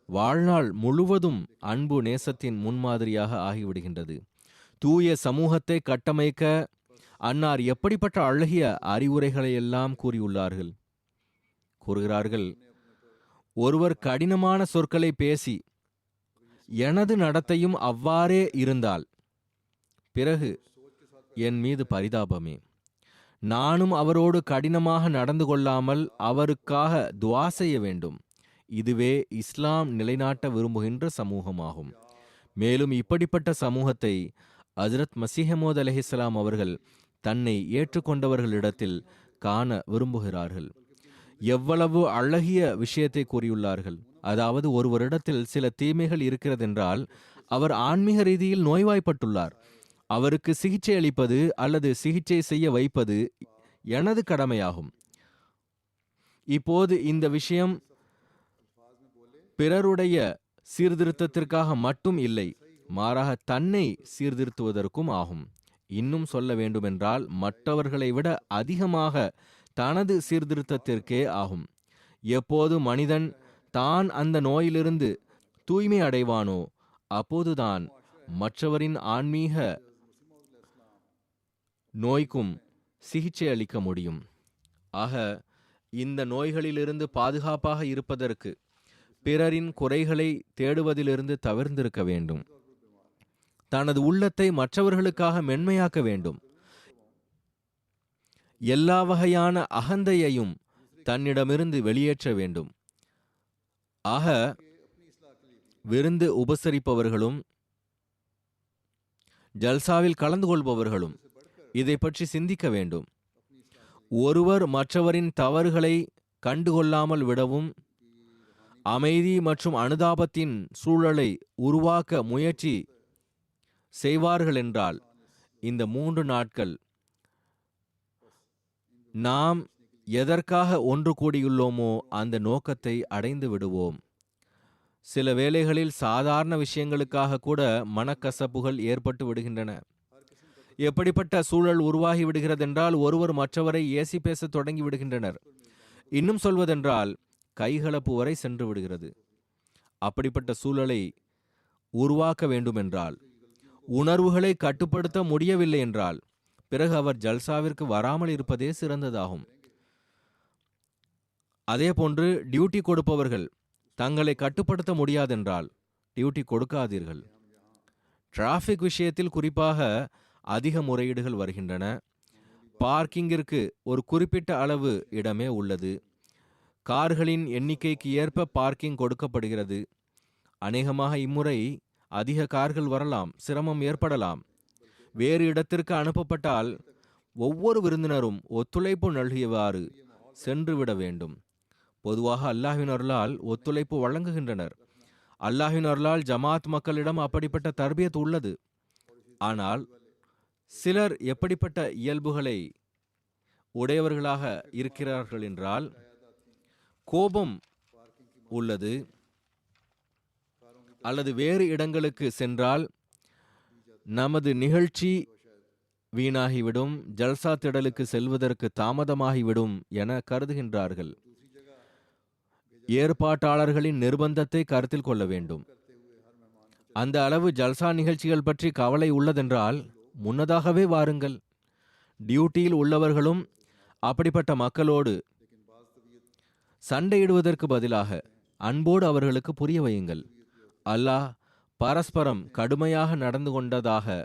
Speaker 2: வாழ்நாள் முழுவதும் அன்பு நேசத்தின் முன்மாதிரியாக ஆகிவிடுகின்றது. தூய சமூகத்தை கட்டமைக்க அன்னார் எப்படிப்பட்ட அழகிய அறிவுரைகளை எல்லாம் கூறுகிறார்கள். ஒருவர் கடினமான சொற்களை பேசி எனது நடத்தையும் அவ்வாறே இருந்தால் பிறகு என் மீது பரிதாபமே. நானும் அவரோடு கடினமாக நடந்து கொள்ளாமல் அவருக்காக துஆ செய்ய வேண்டும். இதுவே இஸ்லாம் நிலைநாட்ட விரும்புகின்ற சமூகமாகும். மேலும் இப்படிப்பட்ட சமூகத்தை ஹஜ்ரத் மஸீஹ் மவ்ஊத் அலைஹிஸ்ஸலாம் அவர்கள் தன்னை ஏற்றுக்கொண்டவர்களிடத்தில் காண விரும்புகிறார்கள். எவ்வளவு அழகிய விஷயத்தை கூறியுள்ளார்கள். அதாவது, ஒருவரிடத்தில் சில தீமைகள் இருக்கிறதென்றால் அவர் ஆன்மீக ரீதியில் நோய்வாய்ப்பட்டுள்ளார். அவருக்கு சிகிச்சை அளிப்பது அல்லது சிகிச்சை செய்ய வைப்பது எனது கடமையாகும். இப்போது இந்த விஷயம் பிறருடைய சீர்திருத்தத்திற்காக மட்டும் இல்லை, மாறாக தன்னை சீர்திருத்துவதற்கும் ஆகும். இன்னும் சொல்ல வேண்டுமென்றால் மற்றவர்களை விட அதிகமாக தனது சீர்திருத்தத்திற்கே ஆகும். எப்போது மனிதன் தான் அந்த நோயிலிருந்து தூய்மை அடைவானோ அப்போதுதான் மற்றவரின் ஆன்மீக நோய்க்கும் சிகிச்சை அளிக்க முடியும். ஆக இந்த நோய்களிலிருந்து பாதுகாப்பாக இருப்பதற்கு பிறரின் குறைகளை தேடுவதிலிருந்து தவிர்ந்திருக்க வேண்டும். தனது உள்ளத்தை மற்றவர்களுக்காக மென்மையாக்க வேண்டும். எல்லா வகையான அகந்தையையும் தன்னிடமிருந்து வெளியேற்ற வேண்டும். ஆக விருந்து உபசரிப்பவர்களும் ஜல்சாவில் கலந்து கொள்பவர்களும் இதை பற்றி சிந்திக்க வேண்டும். ஒருவர் மற்றவரின் தவறுகளை கண்டுகொள்ளாமல் விடவும் அமைதி மற்றும் அனுதாபத்தின் சூழலை உருவாக்க முயற்சி செய்வார்கள் என்றால் இந்த 3 நாட்கள் நாம் எதற்காக ஒன்று கூடியுள்ளோமோ அந்த நோக்கத்தை அடைந்து விடுவோம். சில வேளைகளில் சாதாரண விஷயங்களுக்காக கூட மனக்கசப்புகள் ஏற்பட்டு விடுகின்றன. எப்படிப்பட்ட சூழல் உருவாகி விடுகிறதென்றால் ஒருவர் மற்றவரை ஏசி பேச தொடங்கி விடுகின்றனர். இன்னும் சொல்வதென்றால் கைகலப்பு வரை சென்று விடுகிறது. அப்படிப்பட்ட சூழலை உருவாக்க வேண்டுமென்றால், உணர்வுகளை கட்டுப்படுத்த முடியவில்லை என்றால் பிறகு அவர் ஜல்சாவிற்கு வராமல் இருப்பதே சிறந்ததாகும். அதே போன்று டியூட்டி கொடுப்பவர்கள் தங்களை கட்டுப்படுத்த முடியாதென்றால் டியூட்டி கொடுக்காதீர்கள். டிராஃபிக் விஷயத்தில் குறிப்பாக அதிக முறையீடுகள் வருகின்றன. பார்க்கிங்கிற்கு ஒரு குறிப்பிட்ட அளவு இடமே உள்ளது. கார்களின் எண்ணிக்கைக்கு ஏற்ப பார்க்கிங் கொடுக்கப்படுகிறது. அநேகமாக இம்முறை அதிக கார்கள் வரலாம், சிரமம் ஏற்படலாம். வேறு இடத்திற்கு அனுப்பப்பட்டால் ஒவ்வொரு விருந்தினரும் ஒத்துழைப்பு நல்கியவாறு சென்றுவிட வேண்டும். பொதுவாக அல்லாஹ்வின் அருளால் ஒத்துழைப்பு வழங்குகின்றனர். அல்லாஹ்வின் அருளால் ஜமாத் மக்களிடம் அப்படிப்பட்ட தர்பியத் உள்ளது. ஆனால் சிலர் எப்படிப்பட்ட இயல்புகளை உடையவர்களாக இருக்கிறார்கள் என்றால், கோபம் உள்ளது, அல்லது வேறு இடங்களுக்கு சென்றால் நமது நிகழ்ச்சி வீணாகிவிடும், ஜல்சா திடலுக்கு செல்வதற்கு தாமதமாகிவிடும் என கருதுகின்றார்கள். ஏற்பாட்டாளர்களின் நிர்பந்தத்தை கருத்தில் கொள்ள வேண்டும். அந்த அளவு ஜல்சா நிகழ்ச்சிகள் பற்றி கவலை உள்ளதென்றால் முன்னதாகவே வாருங்கள். டியூட்டியில் உள்ளவர்களும் அப்படிப்பட்ட மக்களோடு சண்டையிடுவதற்கு பதிலாக அன்போடு அவர்களுக்கு புரிய வையுங்கள். அல்லாஹ் பரஸ்பரம் கடுமையாக நடந்து கொண்டதாக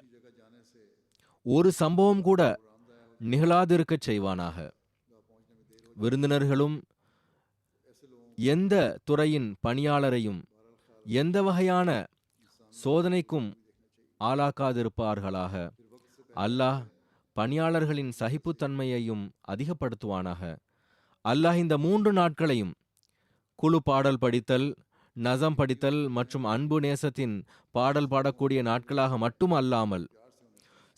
Speaker 2: ஒரு சம்பவம் கூட நிகழாதிருக்கச் செய்வானாக. விருந்தினர்களும் எந்த துறையின் பணியாளரையும் எந்த வகையான சோதனைக்கும் ஆளாக்காதிருப்பார்களாக. அல்லாஹ் பணியாளர்களின் சகிப்புத்தன்மையையும் அதிகப்படுத்துவானாக. அல்லாஹ் இந்த 3 நாட்களையும் குழு பாடல் படித்தல், நசம் படித்தல் மற்றும் அன்பு நேசத்தின் பாடல் பாடக்கூடிய நாட்களாக மட்டும் அல்லாமல்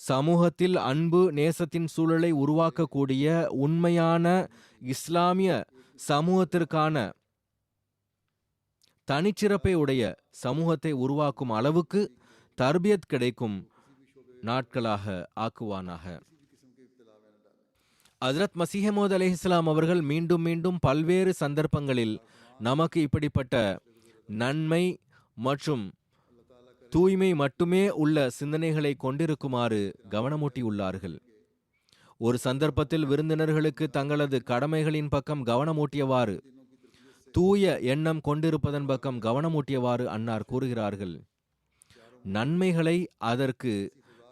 Speaker 2: சமூகத்தில் அன்பு நேசத்தின் சூழலை உருவாக்கக்கூடிய உண்மையான இஸ்லாமிய சமூகத்திற்கான தனிச்சிறப்பை உடைய சமூகத்தை உருவாக்கும் அளவுக்கு தர்பியத் கிடைக்கும் நாட்களாக ஆக்குவானாக. ஹஜ்ரத் மசீஹ் மவ்ஊத் அலைஹிஸ்ஸலாம் அவர்கள் மீண்டும் மீண்டும் பல்வேறு சந்தர்ப்பங்களில் நமக்கு இப்படிப்பட்ட நன்மை மற்றும் தூய்மை மட்டுமே உள்ள சிந்தனைகளை கொண்டிருக்குமாறு கவனமூட்டியுள்ளார்கள். ஒரு சந்தர்ப்பத்தில் விருந்தினர்களுக்கு தங்களது கடமைகளின் பக்கம் கவனமூட்டியவாறு, தூய எண்ணம் கொண்டிருப்பதன் பக்கம் கவனமூட்டியவாறு அன்னார் கூறுகிறார்கள், நன்மைகளை அதற்கு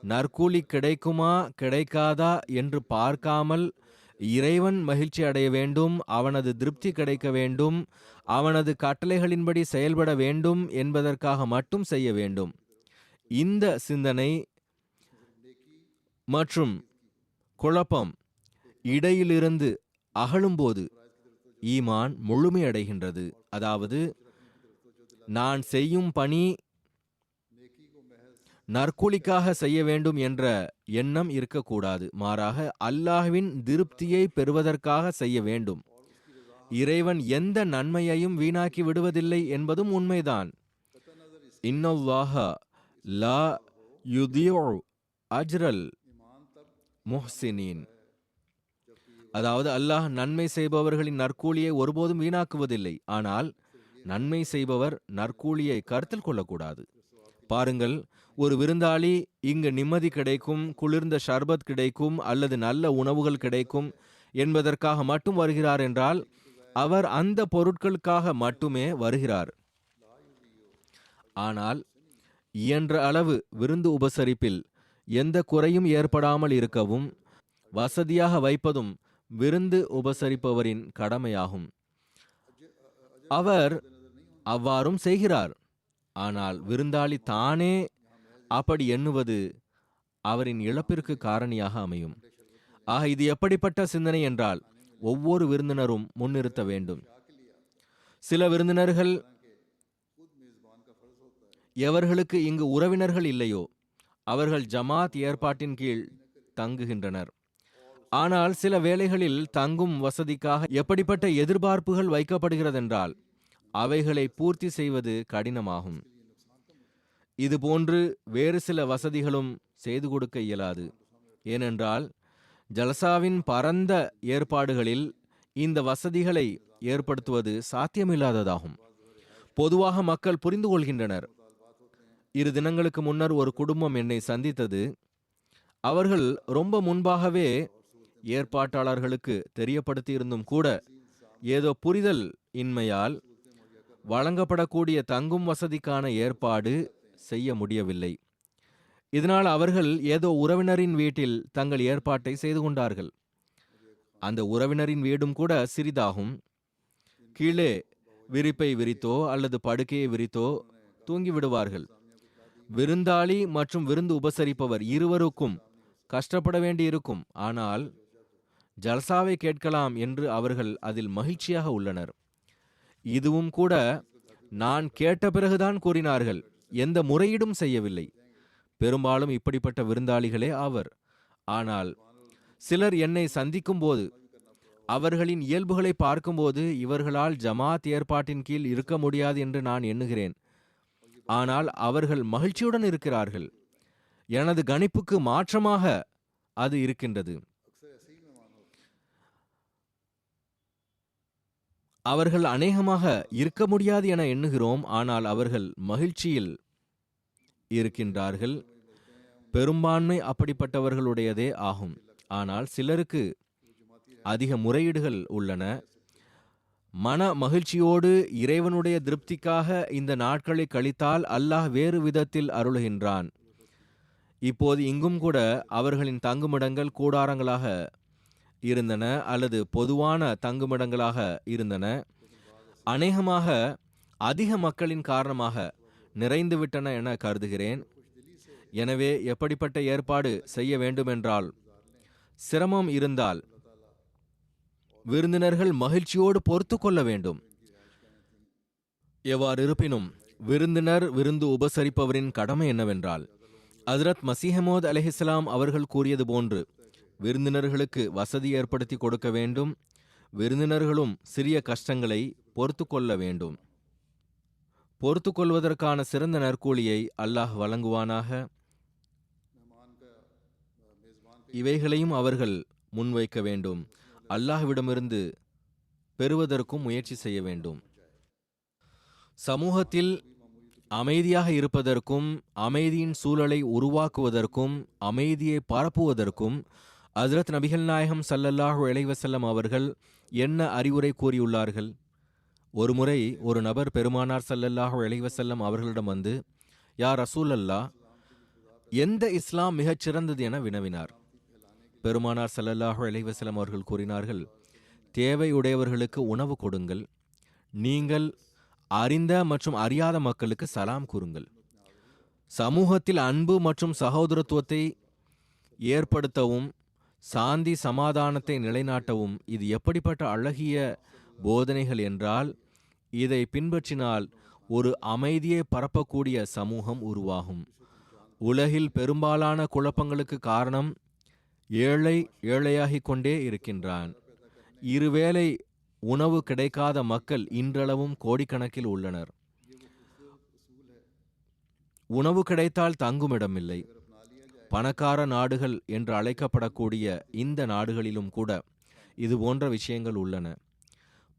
Speaker 2: நற்கூலி கிடைக்குமா கிடைக்காதா என்று பார்க்காமல் இறைவன் மகிழ்ச்சி அடைய வேண்டும், அவனது திருப்தி கிடைக்க வேண்டும், அவனது கட்டளைகளின்படி செயல்பட வேண்டும் என்பதற்காக மட்டும் செய்ய வேண்டும். இந்த சிந்தனை மற்றும் குழப்பம் இடையிலிருந்து அகலும்போது ஈமான் முழுமையடைகின்றது. அதாவது நான் செய்யும் பணி நற்கூலிக்காக செய்ய வேண்டும் என்ற எண்ணம் இருக்கக்கூடாது. மாறாக அல்லாஹ்வின் திருப்தியை பெறுவதற்காக செய்ய வேண்டும். இறைவன் எந்த நன்மையையும் வீணாக்கி விடுவதில்லை என்பதும் உண்மைதான். இன்னல்லாஹ லா யுதியு அஜ்ரல் முஹ்சினீன். அதாவது அல்லாஹ் நன்மை செய்பவர்களின் நற்கூலியை ஒருபோதும் வீணாக்குவதில்லை. ஆனால் நன்மை செய்பவர் நற்கூலியை கருத்தில் கொள்ளக்கூடாது. பாருங்கள், ஒரு விருந்தாளி இங்கு நிம்மதி கிடைக்கும், குளிர்ந்த ஷர்பத் கிடைக்கும் அல்லது நல்ல உணவுகள் கிடைக்கும் என்பதற்காக மட்டும் வருகிறார் என்றால் அவர் அந்த பொருட்களுக்காக மட்டுமே வருகிறார். ஆனால் இயன்ற அளவு விருந்து உபசரிப்பில் எந்த குறையும் ஏற்படாமல் இருக்கவும் வசதியாக வைப்பதும் விருந்து உபசரிப்பவரின் கடமையாகும். அவர் அவ்வாறும் செய்கிறார். ஆனால் விருந்தாளி தானே அப்படி எண்ணுவது அவரின் இழப்பிற்கு காரணியாக அமையும். ஆக இது எப்படிப்பட்ட சிந்தனை என்றால் ஒவ்வொரு விருந்தினரும் முன்னிறுத்த வேண்டும். சில விருந்தினர்கள் எவர்களுக்கு இங்கு உறவினர்கள் இல்லையோ அவர்கள் ஜமாத் ஏற்பாட்டின் கீழ் தங்குகின்றனர். ஆனால் சில வேளைகளில் தங்கும் வசதிக்காக எப்படிப்பட்ட எதிர்பார்ப்புகள் வைக்கப்படுகிறதென்றால் அவைகளை பூர்த்தி செய்வது கடினமாகும். இதுபோன்று வேறு சில வசதிகளும் செய்து கொடுக்க இயலாது. ஏனென்றால் ஜல்சாவின் பரந்த ஏற்பாடுகளில் இந்த வசதிகளை ஏற்படுத்துவது சாத்தியமில்லாததாகும். பொதுவாக மக்கள் புரிந்து கொள்கின்றனர். 2 தினங்களுக்கு முன்னர் ஒரு குடும்பம் என்னை சந்தித்தது. அவர்கள் ரொம்ப முன்பாகவே ஏற்பாட்டாளர்களுக்கு தெரியப்படுத்தி இருந்தும் கூட ஏதோ புரிதல் இன்மையால் வழங்கப்படக்கூடிய தங்கும் வசதிக்கான ஏற்பாடு செய்ய முடியவில்லை. இதனால் அவர்கள் ஏதோ உறவினரின் வீட்டில் தங்கள் ஏற்பாட்டை செய்து கொண்டார்கள். அந்த உறவினரின் வீடும் கூட சிறிதாகும். கீழே விரிப்பை விரித்தோ அல்லது படுக்கையை விரித்தோ தூங்கி விடுவார்கள். விருந்தாளி மற்றும் விருந்து உபசரிப்பவர் இருவருக்கும் கஷ்டப்பட வேண்டியிருக்கும். ஆனால் ஜல்சாவை கேட்கலாம் என்று அவர்கள் அதில் மகிழ்ச்சியாக உள்ளனர். இதுவும் கூட நான் கேட்ட பிறகுதான் கூறினார்கள், எந்த முறையீடும் செய்யவில்லை. பெரும்பாலும் இப்படிப்பட்ட விருந்தாளிகளே ஆவர். ஆனால் சிலர் என்னை சந்திக்கும் போது அவர்களின் இயல்புகளை பார்க்கும்போது இவர்களால் ஜமாத் ஏற்பாட்டின் கீழ் இருக்க முடியாது என்று நான் எண்ணுகிறேன். ஆனால் அவர்கள் மகிழ்ச்சியுடன் இருக்கிறார்கள். எனது கணிப்புக்கு மாற்றமாக அது இருக்கின்றது. அவர்கள் அநேகமாக இருக்க முடியாது என எண்ணுகிறோம். ஆனால் அவர்கள் மகிழ்ச்சியில் இருக்கின்றார்கள். பெரும்பான்மை அப்படிப்பட்டவர்களுடையதே ஆகும். ஆனால் சிலருக்கு அதிக முறையீடுகள் உள்ளன. மன மகிழ்ச்சியோடு இறைவனுடைய திருப்திக்காக இந்த நாட்களை கழித்தால் அல்லாஹ் வேறு விதத்தில் அருளுகின்றான். இப்போது இங்கும் கூட அவர்களின் தங்குமிடங்கள் கூடாரங்களாக இருந்தன அல்லது பொதுவான தங்குமிடங்களாக இருந்தன. அநேகமாக அதிக மக்களின் காரணமாக நிறைந்துவிட்டன என கருதுகிறேன். எனவே எப்படிப்பட்ட ஏற்பாடு செய்ய வேண்டுமென்றால் சிரமம் இருந்தால் விருந்தினர்கள் மகிழ்ச்சியோடு பொறுத்து கொள்ள வேண்டும். எவ்வாறு இருப்பினும் விருந்தினர் விருந்து உபசரிப்பவரின் கடமை என்னவென்றால் ஹஜ்ரத் மசீஹமோத் அலைஹிஸ்ஸலாம் அவர்கள் கூறியது போன்று விருந்தினர்களுக்கு வசதி ஏற்படுத்தி கொடுக்க வேண்டும், விருந்தினர்களும் சிறிய கஷ்டங்களை பொறுத்து கொள்ள வேண்டும். பொறுத்து கொள்வதற்கான சிறந்த நற்கூலியை அல்லாஹ் வழங்குவானாக. இவைகளையும் அவர்கள் முன்வைக்க வேண்டும். அல்லாஹ்விடமிருந்து பெறுவதற்கும் முயற்சி செய்ய வேண்டும். சமூகத்தில் அமைதியாக இருப்பதற்கும் அமைதியின் சூழலை உருவாக்குவதற்கும் அமைதியை பரப்புவதற்கும் ஹஜ்ரத் நபிகள் நாயகம் ஸல்லல்லாஹு அலைஹி வஸல்லம் அவர்கள் என்ன அறிவுரை கூறியுள்ளார்கள்? ஒருமுறை ஒரு நபர் பெருமானார் ஸல்லல்லாஹு அலைஹி வஸல்லம் அவர்களிடம் வந்து, யா ரசூலல்லாஹ், எந்த இஸ்லாம் மிகச் சிறந்தது என வினவினார். பெருமானார் ஸல்லல்லாஹு அலைஹி வஸல்லம் அவர்கள் கூறினார்கள், தேவையுடையவர்களுக்கு உணவு கொடுங்கள், நீங்கள் அறிந்த மற்றும் அறியாத மக்களுக்கு சலாம் கூறுங்கள், சமூகத்தில் அன்பு மற்றும் சகோதரத்துவத்தை ஏற்படுத்தவும் சாந்தி சமாதானத்தை நிலைநாட்டவும் இது எப்படிப்பட்ட அழகிய போதனைகள் என்றால், இதை பின்பற்றினால் ஒரு அமைதியை பரப்பக்கூடிய சமூகம் உருவாகும். உலகில் பெரும்பாலான குழப்பங்களுக்கு காரணம் ஏழை ஏழையாகிக் கொண்டே இருக்கின்றான். இருவேளை உணவு கிடைக்காத மக்கள் இன்றளவும் கோடிக்கணக்கில் உள்ளனர். உணவு கிடைத்தால் தங்குமிடமில்லை. பணக்கார நாடுகள் என்று அழைக்கப்படக்கூடிய இந்த நாடுகளிலும் கூட இது போன்ற விஷயங்கள் உள்ளன.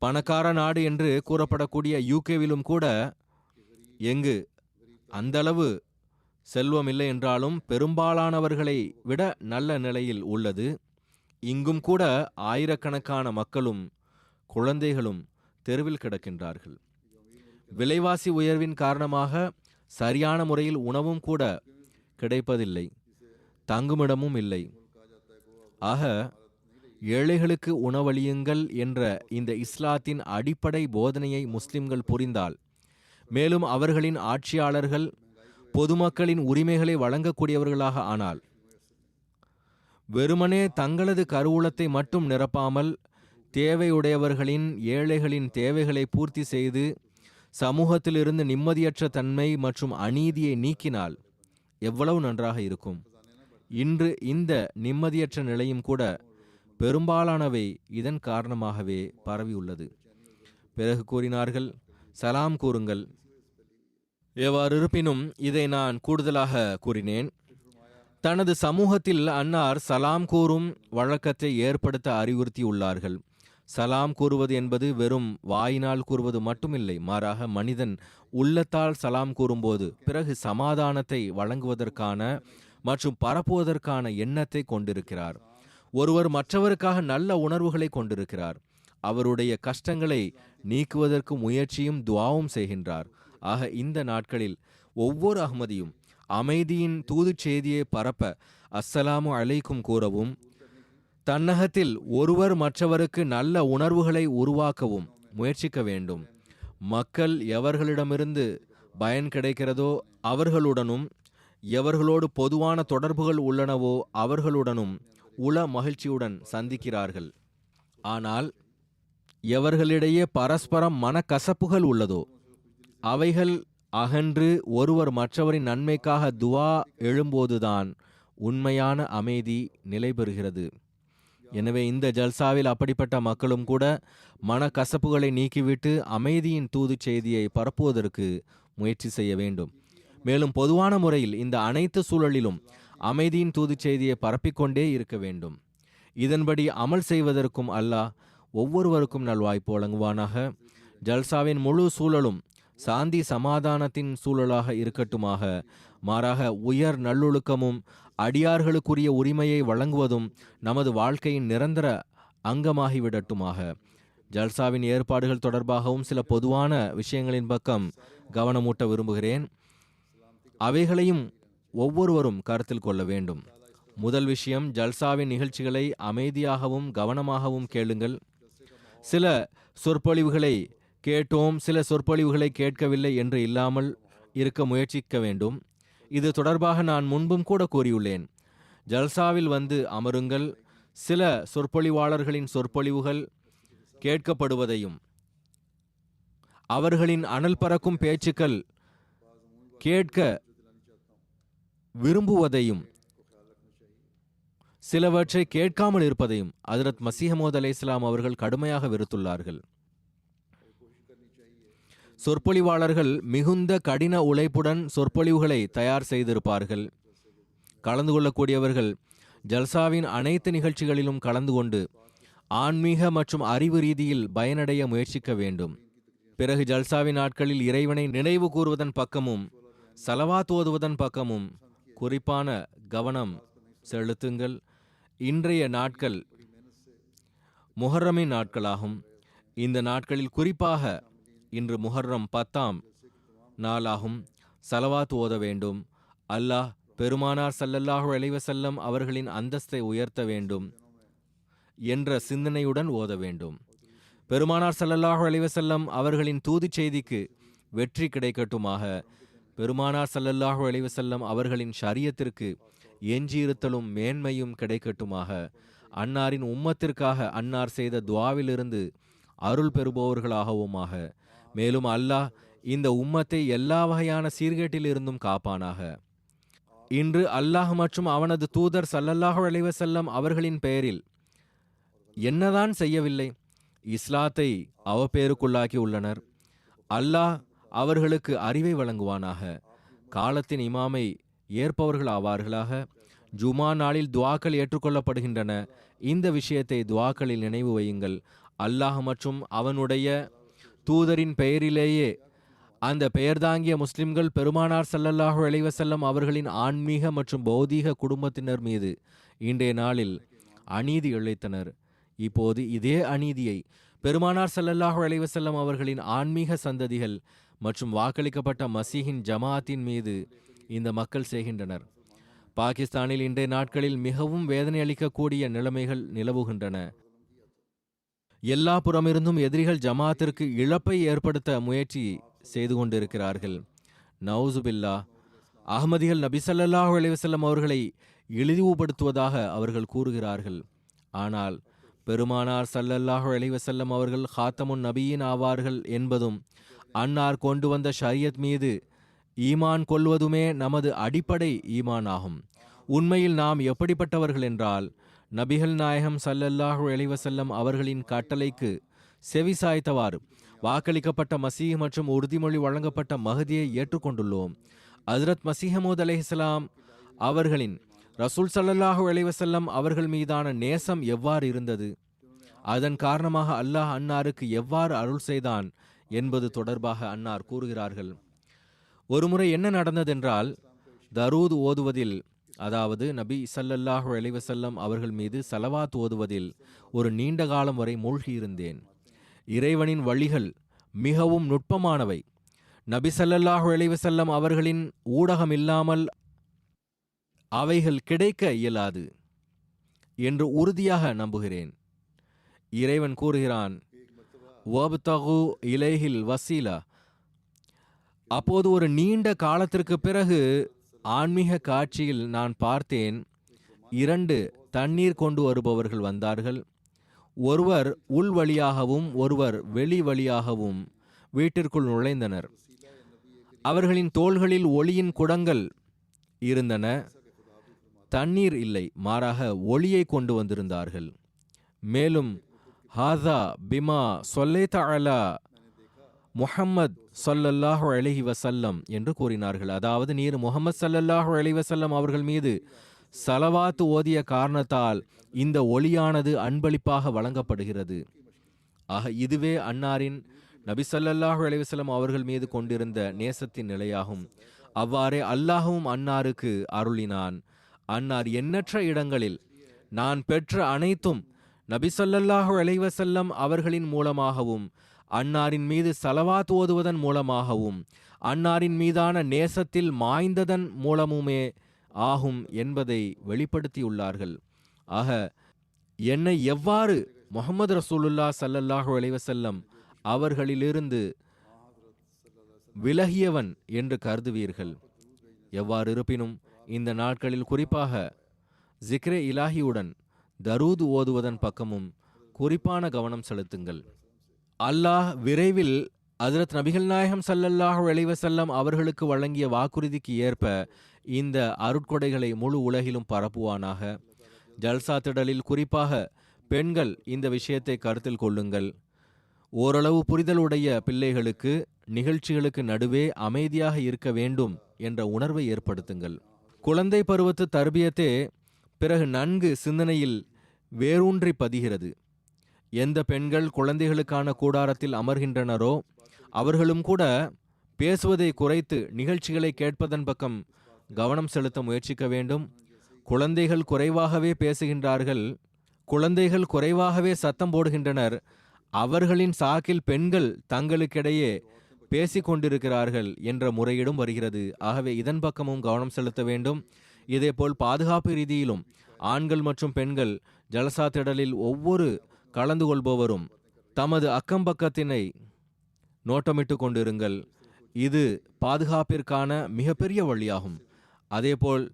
Speaker 2: பணக்கார நாடு என்று கூறப்படக்கூடிய யூகேவிலும் கூட எங்கு அந்தளவு செல்வம் இல்லை என்றாலும் பெரும்பாலானவர்களை விட நல்ல நிலையில் உள்ளது. இங்கும் கூட ஆயிரக்கணக்கான மக்களும் குழந்தைகளும் தெருவில் கிடக்கின்றார்கள். விலைவாசி உயர்வின் காரணமாக சரியான முறையில் உணவும் கூட கிடைப்பதில்லை, தங்குமிடமும் இல்லை. ஆக ஏழைகளுக்கு உணவளியுங்கள் என்ற இந்த இஸ்லாத்தின் அடிப்படை போதனையை முஸ்லிம்கள் புரிந்தால், மேலும் அவர்களின் ஆட்சியாளர்கள் பொதுமக்களின் உரிமைகளை வழங்கக்கூடியவர்களாக ஆனால், வெறுமனே தங்களது கருவூலத்தை மட்டும் நிரப்பாமல் தேவையுடையவர்களின் ஏழைகளின் தேவைகளை பூர்த்தி செய்து சமூகத்திலிருந்து நிம்மதியற்ற தன்மை மற்றும் அநீதியை நீக்கினால் எவ்வளவு நன்றாக இருக்கும். இன்று இந்த நிம்மதியற்ற நிலையும் கூட பெரும்பாலானவை இதன் காரணமாகவே பரவியுள்ளது. பிறகு கூறினார்கள், சலாம் கூறுங்கள். எவ்வாறு இருப்பினும் இதை நான் கூடுதலாக கூறினேன். தனது சமூகத்தில் அன்னார் சலாம் கூறும் வழக்கத்தை ஏற்படுத்த அறிவுறுத்தியுள்ளார்கள். சலாம் கூறுவது என்பது வெறும் வாயினால் கூறுவது மட்டுமில்லை, மாறாக மனிதன் உள்ளத்தால் சலாம் கூறும்போது பிறகு சமாதானத்தை வழங்குவதற்கான மற்றும் பரப்புவதற்கான எண்ணத்தை கொண்டிருக்கிறார். ஒருவர் மற்றவருக்காக நல்ல உணர்வுகளை கொண்டிருக்கிறார். அவருடைய கஷ்டங்களை நீக்குவதற்கு முயற்சியும் துஆவும் செய்கின்றார். ஆக இந்த நாட்களில் ஒவ்வொரு அஹ்மதியும் அமைதியின் தூது செய்தியை பரப்ப அஸ்ஸலாமு அலைக்கும் கூறவும், தன்னகத்தில் ஒருவர் மற்றவருக்கு நல்ல உணர்வுகளை உருவாக்கவும் முயற்சிக்க வேண்டும். மக்கள் எவர்களிடமிருந்து பயன் கிடைக்கிறதோ அவர்களுடனும், எவர்களோடு பொதுவான தொடர்புகள் உள்ளனவோ அவர்களுடனும் உள மகிழ்ச்சியுடன் சந்திக்கிறார்கள். ஆனால் எவர்களிடையே பரஸ்பரம் மனக்கசப்புகள் உள்ளதோ அவைகள் அகன்று ஒருவர் மற்றவரின் நன்மைக்காக துஆ எழும்போதுதான் உண்மையான அமைதி நிலை பெறுகிறது. எனவே இந்த ஜல்சாவில் அப்படிப்பட்ட மக்களும் கூட மனக்கசப்புகளை நீக்கிவிட்டு அமைதியின் தூது செய்தியை பரப்புவதற்கு முயற்சி செய்ய வேண்டும். மேலும் பொதுவான முறையில் இந்த அனைத்து சூழலிலும் அமைதியின் தூது செய்தியை பரப்பிக்கொண்டே இருக்க வேண்டும். இதன்படி அமல் செய்வதற்கும் அல்லாஹ் ஒவ்வொருவருக்கும் நல்வாய்ப்பு வழங்குவானாக. ஜல்சாவின் முழு சூழலும் சாந்தி சமாதானத்தின் சூழலாக இருக்கட்டுமாக. மாறாக உயர் நல்லொழுக்கமும் அடியார்களுக்குரிய உரிமையை வழங்குவதும் நமது வாழ்க்கையின் நிரந்தர அங்கமாகிவிடட்டுமாக. ஜல்சாவின் ஏற்பாடுகள் தொடர்பாகவும் சில பொதுவான விஷயங்களின் பக்கம் கவனமூட்ட விரும்புகிறேன். அவைகளையும் ஒவ்வொருவரும் கருத்தில் கொள்ள வேண்டும். முதல் விஷயம், ஜல்சாவின் நிகழ்ச்சிகளை அமைதியாகவும் கவனமாகவும் கேளுங்கள். சில சொற்பொழிவுகளை கேட்டோம், சில சொற்பொழிவுகளை கேட்கவில்லை என்று இல்லாமல் இருக்க முயற்சிக்க வேண்டும். இது தொடர்பாக நான் முன்பும் கூட கூறியுள்ளேன். ஜல்சாவில் வந்து அமருங்கள். சில சொற்பொழிவாளர்களின் சொற்பொழிவுகள் கேட்கப்படுவதையும் அவர்களின் அனல் பறக்கும் பேச்சுக்கள் கேட்க விரும்புவதையும் சிலவற்றை கேட்காமல் இருப்பதையும் ஹஜ்ரத் மஸீஹ் மவ்ஊத் அலைஹிஸ்ஸலாம் அவர்கள் கடுமையாக வெறுத்துள்ளார்கள். சொற்பொழிவாளர்கள் மிகுந்த கடின உழைப்புடன் சொற்பொழிவுகளை தயார் செய்திருப்பார்கள். கலந்து கொள்ளக்கூடியவர்கள் ஜல்சாவின் அனைத்து நிகழ்ச்சிகளிலும் கலந்து கொண்டு ஆன்மீக மற்றும் அறிவு ரீதியில் பயனடைய முயற்சிக்க வேண்டும். பிறகு ஜல்சாவின் நாட்களில் இறைவனை நினைவு கூறுவதன் பக்கமும் சலவாத் ஓதுவதன் பக்கமும் குறிப்பான கவனம் செலுத்துங்கள். இன்றைய நாட்கள் முஹர்ரமின் நாட்களாகும். இந்த நாட்களில் குறிப்பாக இன்று முஹர்ரம் 10ஆம் நாளாகும். சலவாத் ஓத வேண்டும். அல்லாஹ் பெருமானார் ஸல்லல்லாஹு அலைஹி வஸல்லம் அவர்களின் அந்தஸ்தை உயர்த்த வேண்டும் என்ற சிந்தனையுடன் ஓத வேண்டும். பெருமானார் ஸல்லல்லாஹு அலைஹி வஸல்லம் அவர்களின் தூதுச் செய்திக்கு வெற்றி கிடைக்கட்டுமாக. பெருமானார் ஸல்லல்லாஹு அலைஹி வஸல்லம் அவர்களின் ஷரியத்திற்கு எஞ்சியிருத்தலும் மேன்மையும் கிடைக்கட்டுமாக. அன்னாரின் உம்மத்திற்காக அன்னார் செய்த துஆவிலிருந்து அருள் பெறுபவர்களாகவுமாக. மேலும் அல்லாஹ் இந்த உம்மத்தை எல்லா வகையான சீர்கேட்டிலிருந்தும் காப்பானாக. இன்று அல்லாஹ் மற்றும் அவனது தூதர் ஸல்லல்லாஹு அலைஹி வஸல்லம் அவர்களின் பெயரில் என்னதான் செய்யவில்லை? இஸ்லாத்தை அவப்பேருக்குள்ளாக்கி உள்ளனர். அல்லாஹ் அவர்களுக்கு அறிவை வழங்குவானாக. காலத்தின் இமாமை ஏற்பவர்கள் ஆவார்களாக. ஜுமா நாளில் துஆக்கள் ஏற்றுக்கொள்ளப்படுகின்றன. இந்த விஷயத்தை துஆக்களில் நினைவு வையுங்கள். அல்லாஹ் மற்றும் அவனுடைய தூதரின் பெயரிலேயே அந்த பெயர்தாங்கிய முஸ்லிம்கள் பெருமானார் ஸல்லல்லாஹு அலைஹி வஸல்லம் அவர்களின் ஆன்மீக மற்றும் பௌதீக குடும்பத்தினர் மீது இன்றைய நாளில் அநீதி இழைத்தனர். இப்போது இதே அநீதியை பெருமானார் ஸல்லல்லாஹு அலைஹி வஸல்லம் அவர்களின் ஆன்மீக சந்ததிகள் மற்றும் வாக்களிக்கப்பட்ட மசீஹின் ஜமாஅத்தின் மீது இந்த மக்கள் செய்கின்றனர். பாகிஸ்தானில் இன்றைய நாட்களில் மிகவும் வேதனை அளிக்கக்கூடிய நிலைமைகள் நிலவுகின்றன. எல்லா புறமிருந்தும் எதிரிகள் ஜமாத்திற்கு இழப்பை ஏற்படுத்த முயற்சி செய்து கொண்டிருக்கிறார்கள். நவுசுபில்லா. அஹ்மதிகள் நபி ஸல்லல்லாஹு அலைஹி வஸல்லம் அவர்களை இழிவுபடுத்துவதாக அவர்கள் கூறுகிறார்கள். ஆனால் பெருமானார் ஸல்லல்லாஹு அலைஹி வஸல்லம் அவர்கள் ஹாத்தமுன் நபியின் ஆவார்கள் என்பதும் அன்னார் கொண்டு வந்த ஷரியத் மீது ஈமான் கொள்வதுமே நமது அடிப்படை ஈமான் ஆகும். உண்மையில் நாம் எப்படிப்பட்டவர்கள் என்றால், நபிகள் நாயகம் ஸல்லல்லாஹு அலைஹி வஸல்லம் அவர்களின் கட்டளைக்கு செவி சாய்த்தவாறு வாக்களிக்கப்பட்ட மசீஹ் மற்றும் உறுதிமொழி வழங்கப்பட்ட மஹதியை ஏற்றுக்கொண்டுள்ளோம். ஹஜ்ரத் மஸீஹ் மவ்ஊத் அலைஹிஸ்ஸலாம் அவர்களின் ரசூல் ஸல்லல்லாஹு அலைஹி வஸல்லம் அவர்கள் மீதான நேசம் எவ்வாறு இருந்தது, அதன் காரணமாக அல்லாஹ் அன்னாருக்கு எவ்வாறு அருள் செய்தான் என்பது தொடர்பாக அன்னார் கூறுகிறார்கள். ஒருமுறை என்ன நடந்ததென்றால், தரூத் ஓதுவதில், அதாவது நபி ஸல்லல்லாஹு அலைஹி வஸல்லம் அவர்கள் மீது ஸலவாத் ஓதுவதில் ஒரு நீண்ட காலம் வரை மூழ்கியிருந்தேன். இறைவனின் வழிகள் மிகவும் நுட்பமானவை. நபி ஸல்லல்லாஹு அலைஹி வஸல்லம் அவர்களின் ஊடகம் இல்லாமல் அவைகள் கிடைக்க இயலாது என்று உறுதியாக நம்புகிறேன். இறைவன் கூறுகிறான், வப்தகு இலைஹில் வசீலா. அப்போது ஒரு நீண்ட காலத்திற்கு பிறகு ஆன்மீக காட்சியில் நான் பார்த்தேன், 2 தண்ணீர் கொண்டு வருபவர்கள் வந்தார்கள். ஒருவர் உள் வழியாகவும் ஒருவர் வெளி வழியாகவும் வீட்டிற்குள் நுழைந்தனர். அவர்களின் தோள்களில் ஒளியின் குடங்கள் இருந்தன. தண்ணீர் இல்லை, மாறாக ஒளியை கொண்டு வந்திருந்தார்கள். மேலும் ஹாதா பிமா சொல்லைத அலா முஹம்மத் ஸல்லல்லாஹு அலைஹி வஸல்லம் என்று கூறினார்கள். அதாவது, நீர் முஹம்மது ஸல்லல்லாஹு அலைஹி வஸல்லம் அவர்கள் மீது ஸலவாத் ஓதிய காரணத்தால் இந்த ஒளியானது அன்பளிப்பாக வழங்கப்படுகிறது. ஆக இதுவே அன்னாரின் நபி ஸல்லல்லாஹு அலைஹி வஸல்லம் அவர்கள் மீது கொண்டிருந்த நேசத்தின் நிலையாகும். அவ்வாறே அல்லாஹ்வும் அன்னாருக்கு அருளினான். அன்னார் எண்ணற்ற இடங்களில் நான் பெற்ற அனைத்தும் நபி ஸல்லல்லாஹு அலைஹி வஸல்லம் அவர்களின் மூலமாகவும் அன்னாரின் மீது ஸலவாத் ஓதுவதன் மூலமாகவும் அன்னாரின் மீதான நேசத்தில் மாய்ந்ததன் மூலமுமே ஆகும் என்பதை வெளிப்படுத்தியுள்ளார்கள். ஆக என்னை எவ்வாறு முஹம்மது ரசூலுல்லாஹ் ஸல்லல்லாஹு அலைஹி வஸல்லம் அவர்களிலிருந்து விலகியவன் என்று கருதுவீர்கள்? எவ்வாறு இருப்பினும் இந்த நாட்களில் குறிப்பாக ஜிக்ரே இலாஹியுடன் தரூத் ஓதுவதன் பக்கமும் குறிப்பான கவனம் செலுத்துங்கள். அல்லாஹ் விரைவில் ஹஜ்ரத் நபிகள் நாயகம் ஸல்லல்லாஹு அலைஹி வஸல்லம் அவர்களுக்கு வழங்கிய வாக்குறுதிக்கு ஏற்ப இந்த அருட்கொடைகளை முழு உலகிலும் பரப்புவானாக. ஜல்சா திடலில் குறிப்பாக பெண்கள் இந்த விஷயத்தை கருத்தில் கொள்ளுங்கள். ஓரளவு புரிதலுடைய பிள்ளைகளுக்கு நிகழ்ச்சிகளுக்கு நடுவே அமைதியாக இருக்க வேண்டும் என்ற உணர்வை ஏற்படுத்துங்கள். குழந்தை பருவத்து தர்பியத்தே பிறகு நன்கு சிந்தனையில் வேரூன்றி பதிகிறது. எந்த பெண்கள் குழந்தைகளுக்கான கூடாரத்தில் அமர்கின்றனரோ அவர்களும் கூட பேசுவதை குறைத்து நிகழ்ச்சிகளை கேட்பதன் பக்கம் கவனம் செலுத்த முயற்சிக்க வேண்டும். குழந்தைகள் குறைவாகவே பேசுகின்றார்கள், குழந்தைகள் குறைவாகவே சத்தம் போடுகின்றனர், அவர்களின் சாக்கில் பெண்கள் தங்களுக்கிடையே பேசிக்கொண்டிருக்கிறார்கள் என்ற முறையீடும் வருகிறது. ஆகவே இதன் பக்கமும் கவனம் செலுத்த வேண்டும். இதேபோல் பாதுகாப்பு ரீதியிலும் ஆண்கள் மற்றும் பெண்கள் ஜலசா திடலில் ஒவ்வொரு கலந்து கொள்பவரும் தமது அக்கம்பக்கத்தினை நோட்டமிட்டு கொண்டிருங்கள். இது பாதுகாப்பிற்கான மிகப்பெரிய வழியாகும். அதேபோல்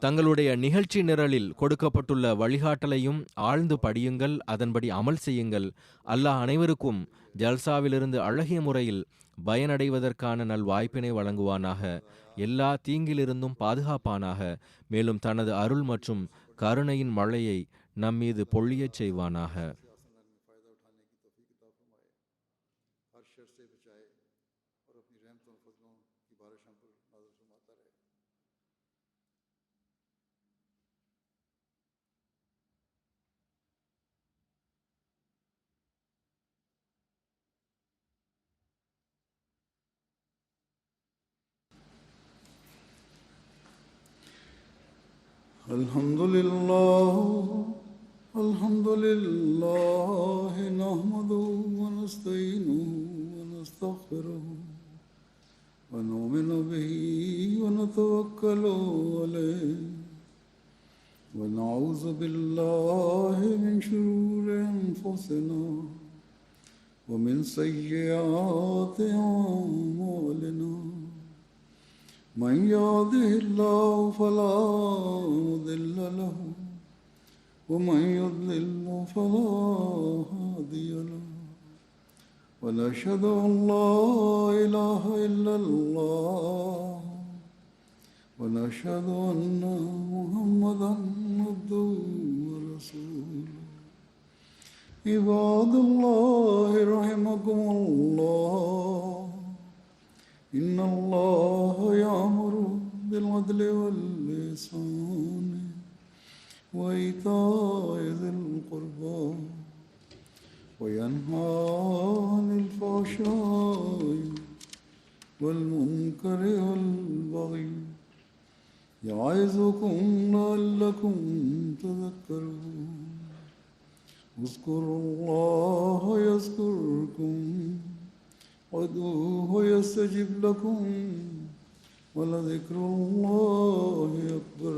Speaker 2: தங்களுடைய நிகழ்ச்சி நிரலில் கொடுக்கப்பட்டுள்ள வழிகாட்டலையும் ஆழ்ந்து படியுங்கள், அதன்படி அமல் செய்யுங்கள். அல்லாஹ் அனைவருக்கும் ஜல்சாவிலிருந்து அழகிய முறையில் பயனடைவதற்கான நல் வாய்ப்பினை வழங்குவானாக. எல்லா தீங்கிலிருந்தும் பாதுகாப்பானாக. மேலும் தனது அருள் மற்றும் கருணையின் மழையை நம்மீது பொழியச் செய்வானாக.
Speaker 1: الحمد لله نحمده ونستعينه ونستغفره ونؤمن به ونتوكل عليه ونعوذ بالله من شرور أنفسنا ومن سيئات أعمالنا من يهده الله فلا مضل له ومن يضلل فلا هادي له ونشهد أن لا إله إلا الله ونشهد أن محمدا عبده ورسوله عباد الله رحمكم الله إن الله يأمر بالعدل والإحسان وإيتاء ذي القربى وينهى عن الفحشاء والمنكر والبغي يعظكم لعلكم تذكرون اذكروا الله يذكركم وادعوه يستجب لكم ولذكر الله أكبر.